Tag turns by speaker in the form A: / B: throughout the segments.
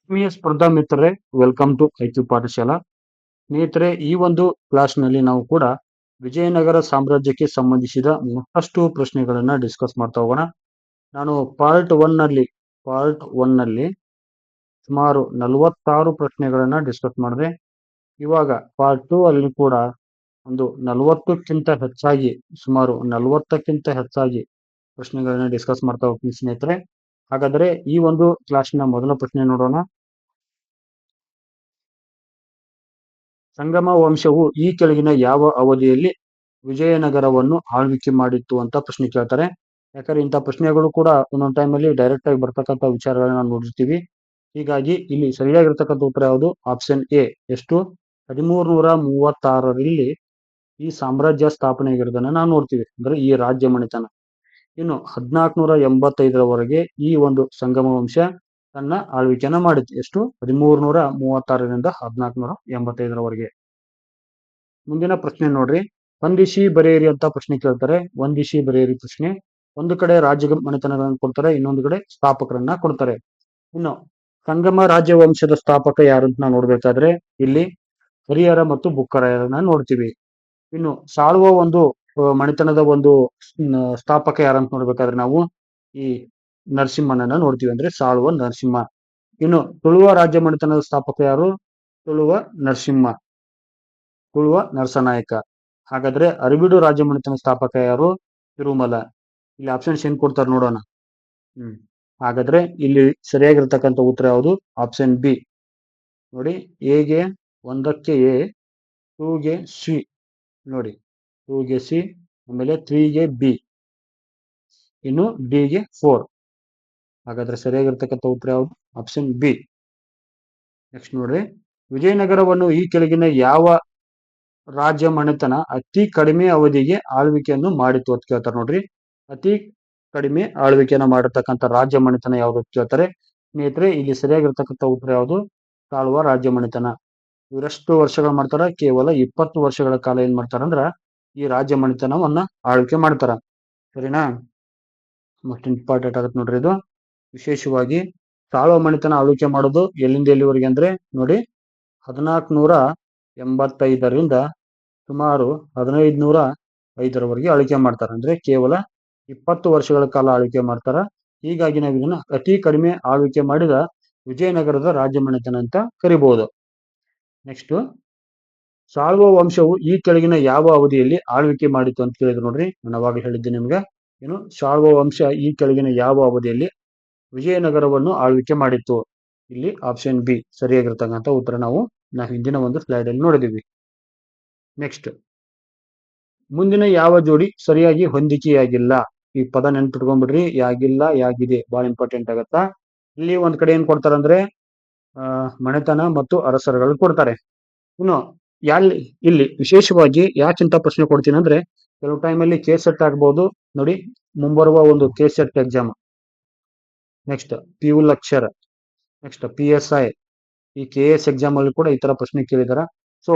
A: ಆತ್ಮೀಯ ಸ್ಪರ್ಧಾ ಮಿತ್ರರೇ, ವೆಲ್ಕಮ್ ಟು ಐಕ್ಯು ಪಾಠಶಾಲಾ. ಸ್ನೇಹಿತರೆ, ಈ ಒಂದು ಕ್ಲಾಸ್ನಲ್ಲಿ ನಾವು ಕೂಡ ವಿಜಯನಗರ ಸಾಮ್ರಾಜ್ಯಕ್ಕೆ ಸಂಬಂಧಿಸಿದ ಮತ್ತಷ್ಟು ಪ್ರಶ್ನೆಗಳನ್ನ ಡಿಸ್ಕಸ್ ಮಾಡ್ತಾ ಹೋಗೋಣ. ನಾನು ಪಾರ್ಟ್ ಒನ್ ನಲ್ಲಿ ಸುಮಾರು 46 ಪ್ರಶ್ನೆಗಳನ್ನ ಡಿಸ್ಕಸ್ ಮಾಡಿದೆ. ಇವಾಗ ಪಾರ್ಟ್ 2 ಅಲ್ಲಿ ಕೂಡ ಒಂದು 40ಕ್ಕಿಂತ ಹೆಚ್ಚಾಗಿ ಪ್ರಶ್ನೆಗಳನ್ನ ಡಿಸ್ಕಸ್ ಮಾಡ್ತಾ ಹೋಗ್ತೀನಿ ಸ್ನೇಹಿತರೆ. ಹಾಗಾದ್ರೆ ಈ ಒಂದು ಕ್ಲಾಸ್ನ ಮೊದಲ ಪ್ರಶ್ನೆ ನೋಡೋಣ. ಸಂಗಮ ವಂಶವು ಈ ಕೆಳಗಿನ ಯಾವ ಅವಧಿಯಲ್ಲಿ ವಿಜಯನಗರವನ್ನು ಆಳ್ವಿಕೆ ಮಾಡಿತ್ತು ಅಂತ ಪ್ರಶ್ನೆ ಕೇಳ್ತಾರೆ. ಯಾಕಂದ್ರೆ ಇಂಥ ಪ್ರಶ್ನೆಗಳು ಕೂಡ ಒಂದೊಂದು ಟೈಮಲ್ಲಿ ಡೈರೆಕ್ಟ್ ಆಗಿ ಬರ್ತಕ್ಕಂಥ ವಿಚಾರಗಳನ್ನ ನಾವು ನೋಡಿರ್ತೀವಿ. ಹೀಗಾಗಿ ಇಲ್ಲಿ ಸರಿಯಾಗಿರ್ತಕ್ಕಂಥ ಉತ್ತರ ಯಾವುದು? Option A. ಎಷ್ಟು? 1336ರಲ್ಲಿ ಈ ಸಾಮ್ರಾಜ್ಯ ಸ್ಥಾಪನೆ ಆಗಿರೋದನ್ನ ನಾವು ನೋಡ್ತೀವಿ, ಅಂದ್ರೆ ಈ ರಾಜ್ಯ ಮನೆತನ. ಇನ್ನು 1485ರವರೆಗೆ ಈ ಒಂದು ಸಂಗಮ ವಂಶ ತನ್ನ ಆಳ್ವಿಕೆಯನ್ನ ಮಾಡಿತ್ತು. ಎಷ್ಟು? 1336ರಿಂದ 1485ರವರೆಗೆ. ಮುಂದಿನ ಪ್ರಶ್ನೆ ನೋಡ್ರಿ. ಹೊಂದಿಸಿ ಬರೆಯಿರಿ ಅಂತ ಪ್ರಶ್ನೆ ಕೇಳ್ತಾರೆ. ಹೊಂದಿಸಿ ಬರೆಯಿರಿ ಪ್ರಶ್ನೆ. ಒಂದು ಕಡೆ ರಾಜ್ಯ ಮನೆತನಗಳನ್ನು ಕೊಡ್ತಾರೆ, ಇನ್ನೊಂದು ಕಡೆ ಸ್ಥಾಪಕರನ್ನ ಕೊಡ್ತಾರೆ. ಇನ್ನು ಸಂಗಮ ರಾಜ್ಯವಂಶದ ಸ್ಥಾಪಕ ಯಾರು ಅಂತ ನಾವು ನೋಡ್ಬೇಕಾದ್ರೆ ಇಲ್ಲಿ ಹರಿಹರ ಮತ್ತು ಬುಕ್ಕರಾಯರನ್ನ ನೋಡ್ತೀವಿ. ಇನ್ನು ಸಾಳುವ ಒಂದು ಮನೆತನದ ಒಂದು ಸ್ಥಾಪಕ ಯಾರಂತ ನೋಡ್ಬೇಕಾದ್ರೆ ನಾವು ಈ ನರಸಿಂಹನನ್ನ ನೋಡ್ತೀವಿ, ಅಂದ್ರೆ ಸಾಳುವ ನರಸಿಂಹ. ಇನ್ನು ತುಳುವ ರಾಜ್ಯ ಮನೆತನದ ಸ್ಥಾಪಕ ಯಾರು? ತುಳುವ ನರಸನಾಯಕ. ಹಾಗಾದ್ರೆ ಅರಬೀಡು ರಾಜ್ಯ ಮನೆತನ ಸ್ಥಾಪಕ ಯಾರು? ತಿರುಮಲ. ಇಲ್ಲಿ ಆಪ್ಷನ್ಸ್ ಏನ್ ಕೊಡ್ತಾರೆ ನೋಡೋಣ. ಹಾಗಾದ್ರೆ ಇಲ್ಲಿ ಸರಿಯಾಗಿರ್ತಕ್ಕಂಥ ಉತ್ತರ ಯಾವುದು? Option B. ನೋಡಿ, ಎಗೆ 1ಕ್ಕೆ ಎ, 2ಗೆ ಸಿ, ನೋಡಿ 2ಗೆ ಸಿ, ಆಮೇಲೆ 3ಗೆ ಬಿ, ಇನ್ನು ಡಿಗೆ 4. ಹಾಗಾದ್ರೆ ಸರಿಯಾಗಿರ್ತಕ್ಕಂಥ ಉತ್ತರ ಯಾವುದು? Option B. ನೆಕ್ಸ್ಟ್ ನೋಡ್ರಿ. ವಿಜಯನಗರವನ್ನು ಈ ಕೆಳಗಿನ ಯಾವ ರಾಜ್ಯ ಮನೆತನ ಅತಿ ಕಡಿಮೆ ಅವಧಿಗೆ ಆಳ್ವಿಕೆಯನ್ನು ಮಾಡಿತ್ತು ಅಂತ ಕೇಳ್ತಾರೆ. ನೋಡ್ರಿ, ಅತಿ ಕಡಿಮೆ ಆಳ್ವಿಕೆಯನ್ನ ಮಾಡಿರ್ತಕ್ಕಂಥ ರಾಜ್ಯ ಮನೆತನ ಯಾವುದು ಅಂತ ಕೇಳ್ತಾರೆ. ಸ್ನೇಹಿತರೆ, ಇಲ್ಲಿ ಸರಿಯಾಗಿರ್ತಕ್ಕಂಥ ಉತ್ತರ ಯಾವುದು? ಸಾಳುವ ರಾಜ್ಯ ಮನೆತನ. ಇವರೆಷ್ಟು ವರ್ಷಗಳು ಮಾಡ್ತಾರ? ಕೇವಲ 20 ವರ್ಷಗಳ ಕಾಲ ಏನ್ ಮಾಡ್ತಾರಂದ್ರ ಈ ರಾಜ್ಯ ಮನೆತನವನ್ನ ಆಳ್ವಿಕೆ ಮಾಡ್ತಾರ. ಸರಿನಾ? ಮೋಸ್ಟ್ ಇಂಪಾರ್ಟೆಂಟ್ ಆಗತ್ತೆ ನೋಡ್ರಿ ಇದು. ವಿಶೇಷವಾಗಿ ಸಾಳುವ ಮನೆತನ ಆಳ್ವಿಕೆ ಮಾಡೋದು ಎಲ್ಲಿಂದ ಎಲ್ಲಿವರೆಗೆ ಅಂದ್ರೆ ನೋಡಿ, 1485ರಿಂದ ಸುಮಾರು 1505ರವರೆಗೆ ಆಳ್ವಿಕೆ ಮಾಡ್ತಾರೆ. ಅಂದ್ರೆ ಕೇವಲ 20 ವರ್ಷಗಳ ಕಾಲ ಆಳ್ವಿಕೆ ಮಾಡ್ತಾರ. ಹೀಗಾಗಿ ನಾವು ಇದನ್ನ ಅತಿ ಕಡಿಮೆ ಆಳ್ವಿಕೆ ಮಾಡಿದ ವಿಜಯನಗರದ ರಾಜ್ಯ ಮನೆತನ ಅಂತ ಕರಿಬಹುದು. ನೆಕ್ಸ್ಟ್, ಸಾಳುವ ವಂಶವು ಈ ಕೆಳಗಿನ ಯಾವ ಅವಧಿಯಲ್ಲಿ ಆಳ್ವಿಕೆ ಮಾಡಿತ್ತು ಅಂತ ಕೇಳಿದ್ರು. ನೋಡ್ರಿ, ನಾನು ಅವಾಗ ಹೇಳಿದ್ದೆ ನಿಮ್ಗೆ, ಏನು ಸಾಳುವ ವಂಶ ಈ ಕೆಳಗಿನ ಯಾವ ಅವಧಿಯಲ್ಲಿ ವಿಜಯನಗರವನ್ನು ಆಳ್ವಿಕೆ ಮಾಡಿತ್ತು? ಇಲ್ಲಿ ಆಪ್ಷನ್ ಬಿ ಸರಿಯಾಗಿರ್ತಕ್ಕಂಥ ಉತ್ತರ ನಾವು ಹಿಂದಿನ ಒಂದು ಸ್ಲೈಡ್ ಅಲ್ಲಿ ನೋಡಿದೀವಿ. ನೆಕ್ಸ್ಟ್, ಮುಂದಿನ ಯಾವ ಜೋಡಿ ಸರಿಯಾಗಿ ಹೊಂದಿಕೆಯಾಗಿಲ್ಲ? ಈ ಪದ ನೆನ್ಪಿಟ್ಕೊಂಡ್ಬಿಡ್ರಿ. ಯಾಗಿಲ್ಲ, ಯಾಗಿದೆ, ಬಹಳ ಇಂಪಾರ್ಟೆಂಟ್ ಆಗತ್ತಾ. ಇಲ್ಲಿ ಒಂದ್ ಕಡೆ ಏನ್ ಕೊಡ್ತಾರಂದ್ರೆ ಮನೆತನ ಮತ್ತು ಅರಸರುಗಳು ಕೊಡ್ತಾರೆ. ಇನ್ನು ಇಲ್ಲಿ ವಿಶೇಷವಾಗಿ ಯಾಕಿಂತ ಪ್ರಶ್ನೆ ಕೊಡ್ತೀನಿ ಅಂದ್ರೆ, ಕೆಲವು ಟೈಮಲ್ಲಿ ಕೆಸೆಟ್ ಆಗ್ಬಹುದು. ನೋಡಿ, ಮುಂಬರುವ ಒಂದು KSET exam, next PU lecture, next PSI, ಈ KS ಎಕ್ಸಾಮ್ ಅಲ್ಲಿ ಕೂಡ ಈ ತರ ಪ್ರಶ್ನೆ ಕೇಳಿದಾರ. ಸೊ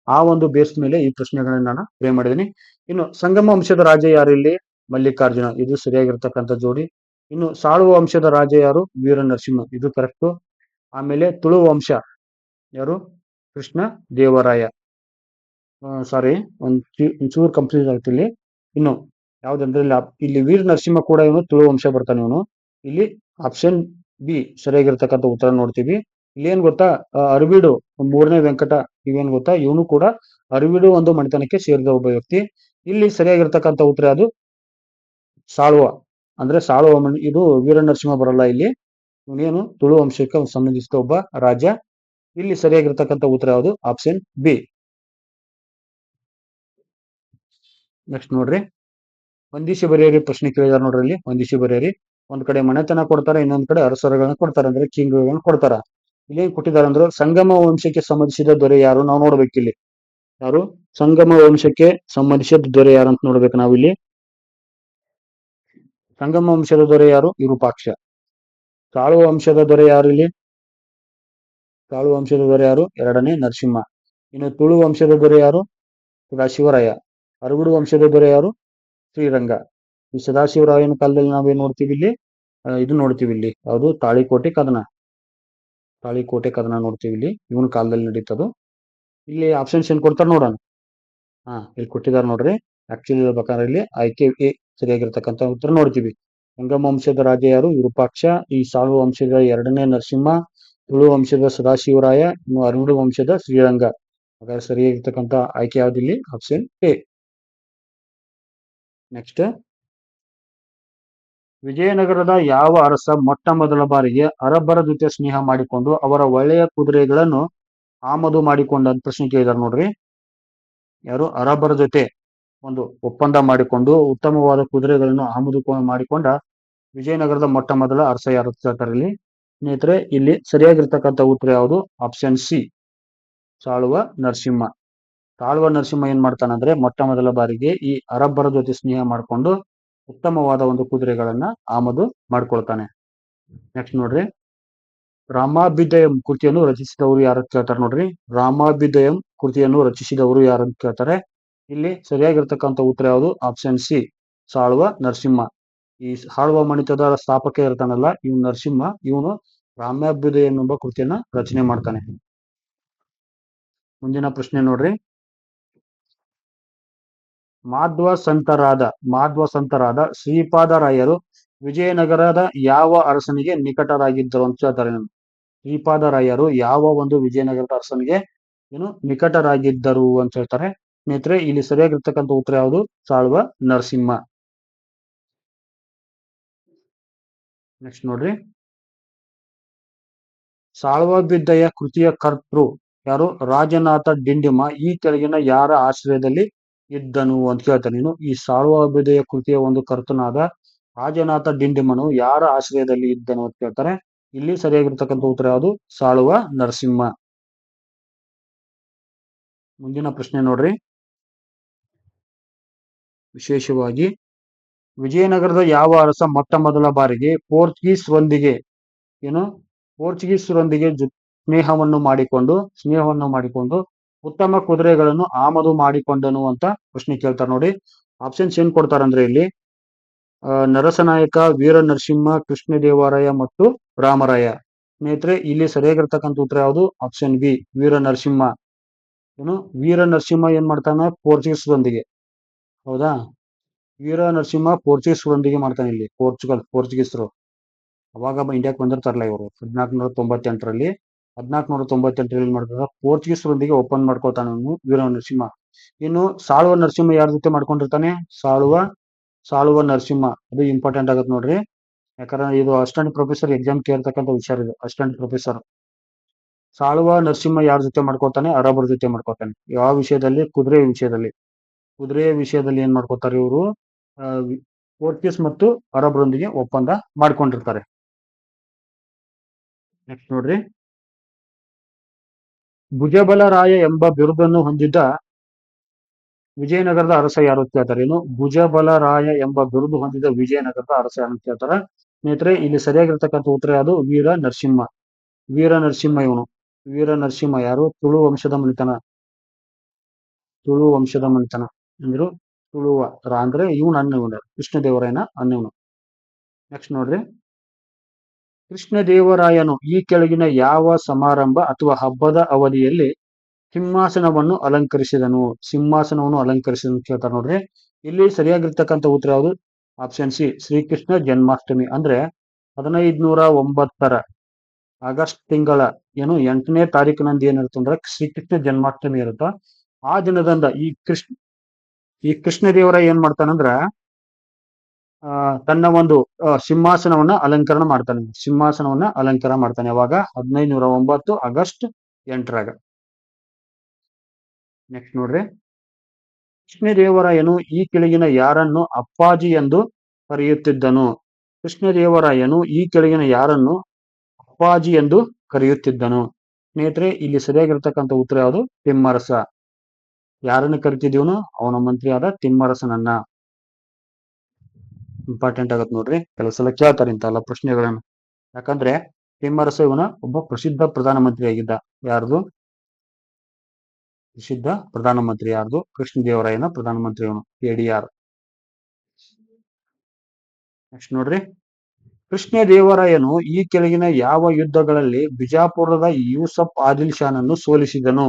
A: ಆ ಒಂದು ಬೇಸ್ ಮೇಲೆ ಈ ಪ್ರಶ್ನೆಗಳನ್ನ ನಾನು ಪ್ರೇ ಮಾಡಿದ್ದೀನಿ. ಇನ್ನು ಸಂಗಮ ವಂಶದ ರಾಜ ಯಾರು? ಇಲ್ಲಿ ಮಲ್ಲಿಕಾರ್ಜುನ. ಇದು ಸರಿಯಾಗಿರ್ತಕ್ಕಂಥ ಜೋಡಿ. ಇನ್ನು ಸಾಳುವ ವಂಶದ ರಾಜ ಯಾರು? ವೀರ ನರಸಿಂಹ. ಇದು ಕರೆಕ್ಟ್. ಆಮೇಲೆ ತುಳು ವಂಶ ಯಾರು? ಕೃಷ್ಣ ದೇವರಾಯ. ಸಾರಿ, ಒಂಚೂರು ಕಂಪ್ಲೀಟ್ ಆಗ್ತಿ ಇಲ್ಲಿ. ಇನ್ನು ಯಾವ್ದಂದ್ರೆ ಇಲ್ಲಿ ವೀರ ನರಸಿಂಹ ಕೂಡ ಇವನು ತುಳು ವಂಶ ಬರ್ತಾನೆ. ಇವನು ಇಲ್ಲಿ ಆಪ್ಷನ್ ಬಿ ಸರಿಯಾಗಿರ್ತಕ್ಕಂಥ ಉತ್ತರ ನೋಡ್ತೀವಿ. ಇಲ್ಲಿ ಏನ್ ಗೊತ್ತಾ, ಅರಬೀಡು 3ನೇ ವೆಂಕಟ ಇವೇನ್ ಗೊತ್ತಾ, ಇವನು ಕೂಡ ಅರಬೀಡು ಒಂದು ಮನೆತನಕ್ಕೆ ಸೇರಿದ ಒಬ್ಬ ವ್ಯಕ್ತಿ. ಇಲ್ಲಿ ಸರಿಯಾಗಿರ್ತಕ್ಕಂಥ ಉತ್ತರ ಅದು ಸಾಳುವ, ಅಂದ್ರೆ ಸಾಳುವ. ಇದು ವೀರ ನರಸಿಂಹ ಬರಲ್ಲ ಇಲ್ಲಿ. ಇವನೇನು ತುಳು ವಂಶಕ್ಕೆ ಸಂಬಂಧಿಸಿದ ಒಬ್ಬ ರಾಜ. ಇಲ್ಲಿ ಸರಿಯಾಗಿರ್ತಕ್ಕಂಥ ಉತ್ತರ ಯಾವುದು? Option B. ನೆಕ್ಸ್ಟ್ ನೋಡ್ರಿ, ಹೊಂದಿಸಿ ಬರೆಯಿರಿ ಪ್ರಶ್ನೆ ಕೇಳಿದಾರೆ. ನೋಡ್ರಿ, ಇಲ್ಲಿ ಹೊಂದಿಸಿ ಬರೆಯಿರಿ. ಒಂದ್ ಕಡೆ ಮನೆತನ ಕೊಡ್ತಾರೆ, ಇನ್ನೊಂದ್ ಕಡೆ ಅರಸರುಗಳನ್ನ ಕೊಡ್ತಾರೆ, ಅಂದ್ರೆ ಕಿಂಗ್ಗಳನ್ನ ಕೊಡ್ತಾರ. ಇಲ್ಲಿ ಏನ್ ಕೊಟ್ಟಿದ್ದಾರೆ ಅಂದ್ರೆ ಸಂಗಮ ವಂಶಕ್ಕೆ ಸಂಬಂಧಿಸಿದ ದೊರೆ ಯಾರು ನಾವು ನೋಡ್ಬೇಕಿಲ್ಲಿ. ಯಾರು? ಸಂಗಮ ವಂಶಕ್ಕೆ ಸಂಬಂಧಿಸಿದ ದೊರೆ ಯಾರು ಅಂತ ನೋಡ್ಬೇಕು ನಾವಿಲ್ಲಿ. ಸಂಗಮ ವಂಶದ ದೊರೆ ಯಾರು? ವಿರೂಪಾಕ್ಷ. ಸಾಳುವ ವಂಶದ ದೊರೆ ಯಾರು? ಇಲ್ಲಿ ಸಾಳುವ ವಂಶದ ದೊರೆ ಯಾರು? 2ನೇ ನರಸಿಂಹ. ಇನ್ನು ತುಳು ವಂಶದ ದೊರೆ ಯಾರು? ಸದಾಶಿವರಾಯ. ಅರಗುಡು ವಂಶದ ದೊರೆ ಯಾರು? ಶ್ರೀರಂಗ. ಈ ಸದಾಶಿವರಾಯನ ಕಾಲದಲ್ಲಿ ನಾವೇನ್ ನೋಡ್ತೀವಿ ಇಲ್ಲಿ? ಇದು ನೋಡ್ತೀವಿ ಇಲ್ಲಿ, ಯಾವುದು? ತಾಳಿಕೋಟೆ ಕದನ. ತಾಳಿಕೋಟೆ ಕದನ ನೋಡ್ತೀವಿ ಇಲ್ಲಿ, ಇವನ್ ಕಾಲದಲ್ಲಿ ನಡೀತದು. ಇಲ್ಲಿ ಆಪ್ಷನ್ಸ್ ಏನ್ ಕೊಡ್ತಾರೆ ನೋಡೋಣ. ಇಲ್ಲಿ ಕೊಟ್ಟಿದ್ದಾರೆ ನೋಡ್ರಿ. ಆಕ್ಚುಲಿ ಹೇಳ್ಬೇಕಾದ್ರೆ ಇಲ್ಲಿ ಆಯ್ಕೆ ಎ ಸರಿಯಾಗಿರ್ತಕ್ಕಂಥ ಉತ್ತರ ನೋಡ್ತೀವಿ. ಗಂಗಮ ವಂಶದ ರಾಜ ಯಾರು? ವಿರೂಪಾಕ್ಷ. ಈ ಸಾಳುವ ವಂಶದ ಎರಡನೇ ನರಸಿಂಹ, ತುಳು ವಂಶದ ಸದಾಶಿವರಾಯ, ಇನ್ನು ಅರವಿಂದ ವಂಶದ ಶ್ರೀರಂಗ. ಹಾಗಾದ್ರೆ ಸರಿಯಾಗಿರ್ತಕ್ಕಂಥ ಆಯ್ಕೆ ಯಾವ್ದಿಲ್ಲಿ? Option A. ನೆಕ್ಸ್ಟ್, ವಿಜಯನಗರದ ಯಾವ ಅರಸ ಮೊಟ್ಟ ಮೊದಲ ಬಾರಿಗೆ ಅರಬ್ಬರ ಜೊತೆ ಸ್ನೇಹ ಮಾಡಿಕೊಂಡು ಅವರ ಒಳ್ಳೆಯ ಕುದುರೆಗಳನ್ನು ಆಮದು ಮಾಡಿಕೊಂಡ ಅಂತ ಪ್ರಶ್ನೆ ಕೇಳಿದಾರೆ ನೋಡ್ರಿ. ಯಾರು? ಅರಬ್ಬರ ಜೊತೆ ಒಂದು ಒಪ್ಪಂದ ಮಾಡಿಕೊಂಡು ಉತ್ತಮವಾದ ಕುದುರೆಗಳನ್ನು ಆಮದು ಮಾಡಿಕೊಂಡ ವಿಜಯನಗರದ ಮೊಟ್ಟ ಮೊದಲ ಅರಸ ಯಾರು ಅಂತ ಹೇಳ್ತಾರೆ ಇಲ್ಲಿ. ಸ್ನೇಹಿತರೆ, ಇಲ್ಲಿ ಸರಿಯಾಗಿರ್ತಕ್ಕಂಥ ಉತ್ತರ ಯಾವುದು? Option C, Saluva Narasimha. ಸಾಳುವ ನರಸಿಂಹ ಏನ್ ಮಾಡ್ತಾನಂದ್ರೆ ಮೊಟ್ಟ ಮೊದಲ ಬಾರಿಗೆ ಈ ಅರಬ್ಬರ ಜೊತೆ ಸ್ನೇಹ ಮಾಡಿಕೊಂಡು ಉತ್ತಮವಾದ ಒಂದು ಕುದುರೆಗಳನ್ನ ಆಮದು ಮಾಡ್ಕೊಳ್ತಾನೆ. ನೆಕ್ಸ್ಟ್ ನೋಡ್ರಿ, ರಾಮಾಭ್ಯುದಯಂ ಕೃತಿಯನ್ನು ರಚಿಸಿದವರು ಯಾರು ಅಂತ ಕೇಳ್ತಾರೆ ನೋಡ್ರಿ. ರಾಮಾಭ್ಯುದಯಂ ಕೃತಿಯನ್ನು ರಚಿಸಿದವರು ಯಾರು ಅಂತ ಕೇಳ್ತಾರೆ. ಇಲ್ಲಿ ಸರಿಯಾಗಿರ್ತಕ್ಕಂಥ ಉತ್ತರ ಯಾವುದು? Option C, Saluva Narasimha. ಈ ಸಾಳುವ ಮಣಿತದ ಸ್ಥಾಪಕ ಇರ್ತಾನಲ್ಲ ಇವನು ನರಸಿಂಹ, ಇವನು ರಾಮಾಭ್ಯುದಯ ಎಂಬ ಕೃತಿಯನ್ನ ರಚನೆ ಮಾಡ್ತಾನೆ. ಮುಂದಿನ ಪ್ರಶ್ನೆ ನೋಡ್ರಿ, ಮಾಧ್ವ ಸಂತರಾದ ಶ್ರೀಪಾದರಾಯರು ವಿಜಯನಗರದ ಯಾವ ಅರಸನಿಗೆ ನಿಕಟರಾಗಿದ್ದರು ಅಂತ ಹೇಳ್ತಾರೆ. ಶ್ರೀಪಾದರಾಯರು ಯಾವ ಒಂದು ವಿಜಯನಗರದ ಅರಸನಿಗೆ ನಿಕಟರಾಗಿದ್ದರು ಅಂತ ಹೇಳ್ತಾರೆ. ಸ್ನೇಹಿತರೆ, ಇಲ್ಲಿ ಸರಿಯಾಗಿರ್ತಕ್ಕಂಥ ಉತ್ತರ ಯಾವುದು? ಸಾಳುವ ನರಸಿಂಹ. ನೆಕ್ಸ್ಟ್ ನೋಡ್ರಿ, ಸಾಳುವಾಭ್ಯುದಯ ಕೃತಿಯ ಕರ್ತೃ ಯಾರು? ರಾಜನಾಥ ಡಿಂಡಿಮ ಈ ಕೆಳಗಿನ ಯಾರ ಆಶ್ರಯದಲ್ಲಿ ಇದ್ದನು ಅಂತ ಕೇಳ್ತಾನೆ. ಈ ಸಾಳುವಾಭ್ಯುದಯ ಕೃತಿಯ ಒಂದು ಕರ್ತನಾದ ರಾಜನಾಥ ಡಿಂಡಿಮನು ಯಾರ ಆಶ್ರಯದಲ್ಲಿ ಇದ್ದನು ಅಂತ ಕೇಳ್ತಾರೆ. ಇಲ್ಲಿ ಸರಿಯಾಗಿರ್ತಕ್ಕಂಥ ಉತ್ತರ ಯಾವುದು? ಸಾಳುವ ನರಸಿಂಹ. ಮುಂದಿನ ಪ್ರಶ್ನೆ ನೋಡ್ರಿ, ವಿಶೇಷವಾಗಿ ವಿಜಯನಗರದ ಯಾವ ಅರಸ ಮೊಟ್ಟ ಮೊದಲ ಬಾರಿಗೆ ಪೋರ್ಚುಗೀಸರೊಂದಿಗೆ ಸ್ನೇಹವನ್ನು ಮಾಡಿಕೊಂಡು ಉತ್ತಮ ಕುದುರೆಗಳನ್ನು ಆಮದು ಮಾಡಿಕೊಂಡನು ಅಂತ ಪ್ರಶ್ನೆ ಕೇಳ್ತಾರೆ ನೋಡಿ. ಆಪ್ಷನ್ಸ್ ಏನ್ ಕೊಡ್ತಾರಂದ್ರೆ ಇಲ್ಲಿ ನರಸನಾಯಕ, ವೀರ ನರಸಿಂಹ, ಕೃಷ್ಣದೇವರಾಯ ಮತ್ತು ರಾಮರಾಯ. ಸ್ನೇಹಿತರೆ, ಇಲ್ಲಿ ಸರಿಯಾಗಿರ್ತಕ್ಕಂಥ ಉತ್ತರ ಯಾವುದು? ಆಪ್ಷನ್ ಬಿ, ವೀರ ನರಸಿಂಹ. ವೀರ ನರಸಿಂಹ ಏನ್ ಮಾಡ್ತಾನೆ? ಪೋರ್ಚುಗೀಸರೊಂದಿಗೆ. ಹೌದಾ? ವೀರ ನರಸಿಂಹ ಪೋರ್ಚುಗೀಸರೊಂದಿಗೆ ಮಾಡ್ತಾನೆ. ಇಲ್ಲಿ ಪೋರ್ಚುಗೀಸರು ಅವಾಗ ಇಂಡಿಯಾಕ್ಕೆ ಬಂದಿರ್ತಾರಲ್ಲ ಇವರು 1498ರಲ್ಲಿ. 1498ರಲ್ಲಿ ಏನ್ ಮಾಡ್ತಾರೆ? ಪೋರ್ಚುಗೀಸರೊಂದಿಗೆ ಒಪ್ಪಂದ ಮಾಡ್ಕೊಳ್ತಾನೆ ವೀರ ನರಸಿಂಹ. ಇನ್ನು ಸಾಳುವ ನರಸಿಂಹ ಯಾರ ಜೊತೆ ಮಾಡ್ಕೊಂಡಿರ್ತಾನೆ? ಸಾಳುವ ನರಸಿಂಹ. ಅದು ಇಂಪಾರ್ಟೆಂಟ್ ಆಗತ್ತೆ ನೋಡ್ರಿ. ಯಾಕಂದ್ರೆ ಇದು ಅಸಿಸ್ಟೆಂಟ್ ಪ್ರೊಫೆಸರ್ ಎಕ್ಸಾಮ್ ಕೇಳ್ತಕ್ಕಂಥ ವಿಚಾರ ಇದು. ಅಸಿಸ್ಟೆಂಟ್ ಪ್ರೊಫೆಸರ್ ಸಾಳುವ ನರಸಿಂಹ ಯಾರ ಜೊತೆ ಮಾಡ್ಕೊತಾನೆ? ಅರಬ್ಬರ ಜೊತೆ ಮಾಡ್ಕೊತಾನೆ. ಯಾವ ವಿಷಯದಲ್ಲಿ? ಕುದುರೆಯ ವಿಷಯದಲ್ಲಿ ಏನ್ ಮಾಡ್ಕೊತಾರೆ ಇವರು? ಪೋರ್ಚುಗೀಸ್ ಮತ್ತು ಅರಬ್ಬರೊಂದಿಗೆ ಒಪ್ಪಂದ ಮಾಡ್ಕೊಂಡಿರ್ತಾರೆ. ನೆಕ್ಸ್ಟ್ ನೋಡ್ರಿ, ಭುಜಬಲರಾಯ ಎಂಬ ಬಿರುದನ್ನು ಹೊಂದಿದ್ದ ವಿಜಯನಗರದ ಅರಸ ಯಾರು ಅಂತ ಕೇಳ್ತಾರೆ. ಭುಜಬಲರಾಯ ಎಂಬ ಬಿರುದು ಹೊಂದಿದ್ದ ವಿಜಯನಗರದ ಅರಸ ಯಾರು ಅಂತ ಕೇಳ್ತಾರೆ. ಸ್ನೇಹಿತರೆ, ಇಲ್ಲಿ ಸರಿಯಾಗಿರ್ತಕ್ಕಂಥ ಉತ್ತರ ಯಾವುದು? ವೀರ ನರಸಿಂಹ. ವೀರ ನರಸಿಂಹ ಯಾರು? ತುಳು ವಂಶದ ಮನೆತನ ಅಂದ್ರು ತುಳುವ ಅಂದ್ರೆ ಇವನು ಅನ್ನ ಕೃಷ್ಣದೇವರಾಯನ ಅನ್ನವನು. ನೆಕ್ಸ್ಟ್ ನೋಡ್ರಿ, ಕೃಷ್ಣದೇವರಾಯನು ಈ ಕೆಳಗಿನ ಯಾವ ಸಮಾರಂಭ ಅಥವಾ ಹಬ್ಬದ ಅವಧಿಯಲ್ಲಿ ಸಿಂಹಾಸನವನ್ನು ಅಲಂಕರಿಸಿದನು ಕೇಳ್ತಾರೆ ನೋಡ್ರಿ. ಇಲ್ಲಿ ಸರಿಯಾಗಿರ್ತಕ್ಕಂಥ ಉತ್ತರ ಯಾವುದು? Option C, Shrikrishna Janmashtami. ಅಂದ್ರೆ 1509 ಆಗಸ್ಟ್ ತಿಂಗಳ 8ನೇ ತಾರೀಕಿನಂದು ಏನಿರುತ್ತಂದ್ರೆ ಶ್ರೀಕೃಷ್ಣ ಜನ್ಮಾಷ್ಟಮಿ ಇರುತ್ತ. ಆ ದಿನದಂದ ಈ ಕೃಷ್ಣದೇವರಾಯ ಏನ್ ಮಾಡ್ತಾನಂದ್ರ ತನ್ನ ಒಂದು ಸಿಂಹಾಸನವನ್ನ ಅಲಂಕರಣ ಮಾಡ್ತಾನೆ. ಅವಾಗ 1509 ಆಗಸ್ಟ್ 8ರಾಗ. ನೆಕ್ಸ್ಟ್ ನೋಡ್ರಿ, ಕೃಷ್ಣದೇವರಾಯನು ಈ ಕೆಳಗಿನ ಯಾರನ್ನು ಅಪ್ಪಾಜಿ ಎಂದು ಕರೆಯುತ್ತಿದ್ದನು? ಸ್ನೇಹಿತರೆ, ಇಲ್ಲಿ ಸರಿಯಾಗಿರ್ತಕ್ಕಂಥ ಉತ್ತರ ಯಾವುದು? ತಿಮ್ಮರಸ. ಯಾರನ್ನು ಕರಿತಿದೀವನು? ಅವನ ಮಂತ್ರಿಯಾದ ತಿಮ್ಮರಸನನ್ನ. ಇಂಪಾರ್ಟೆಂಟ್ ಆಗತ್ ನೋಡ್ರಿ, ಕೆಲವು ಸಲ ಕೇಳ್ತಾರೆ ಇಂತಲ್ಲ ಪ್ರಶ್ನೆಗಳನ್ನ. ಯಾಕಂದ್ರೆ ತಿಮ್ಮರಸ ಇವನ ಒಬ್ಬ ಪ್ರಸಿದ್ಧ ಪ್ರಧಾನಮಂತ್ರಿ ಆಗಿದ್ದ. ಯಾರ್ದು? ಪ್ರಸಿದ್ಧ ಪ್ರಧಾನಮಂತ್ರಿ ಯಾರ್ದು? ಕೃಷ್ಣದೇವರಾಯನ ಪ್ರಧಾನಮಂತ್ರಿ ಅವನು, KDR. ನೆಕ್ಸ್ಟ್ ನೋಡ್ರಿ, ಕೃಷ್ಣದೇವರಾಯನು ಈ ಕೆಳಗಿನ ಯಾವ ಯುದ್ಧಗಳಲ್ಲಿ ಬಿಜಾಪುರದ ಯೂಸಫ್ ಆದಿಲ್ ಶಾನನ್ನು ಸೋಲಿಸಿದನು?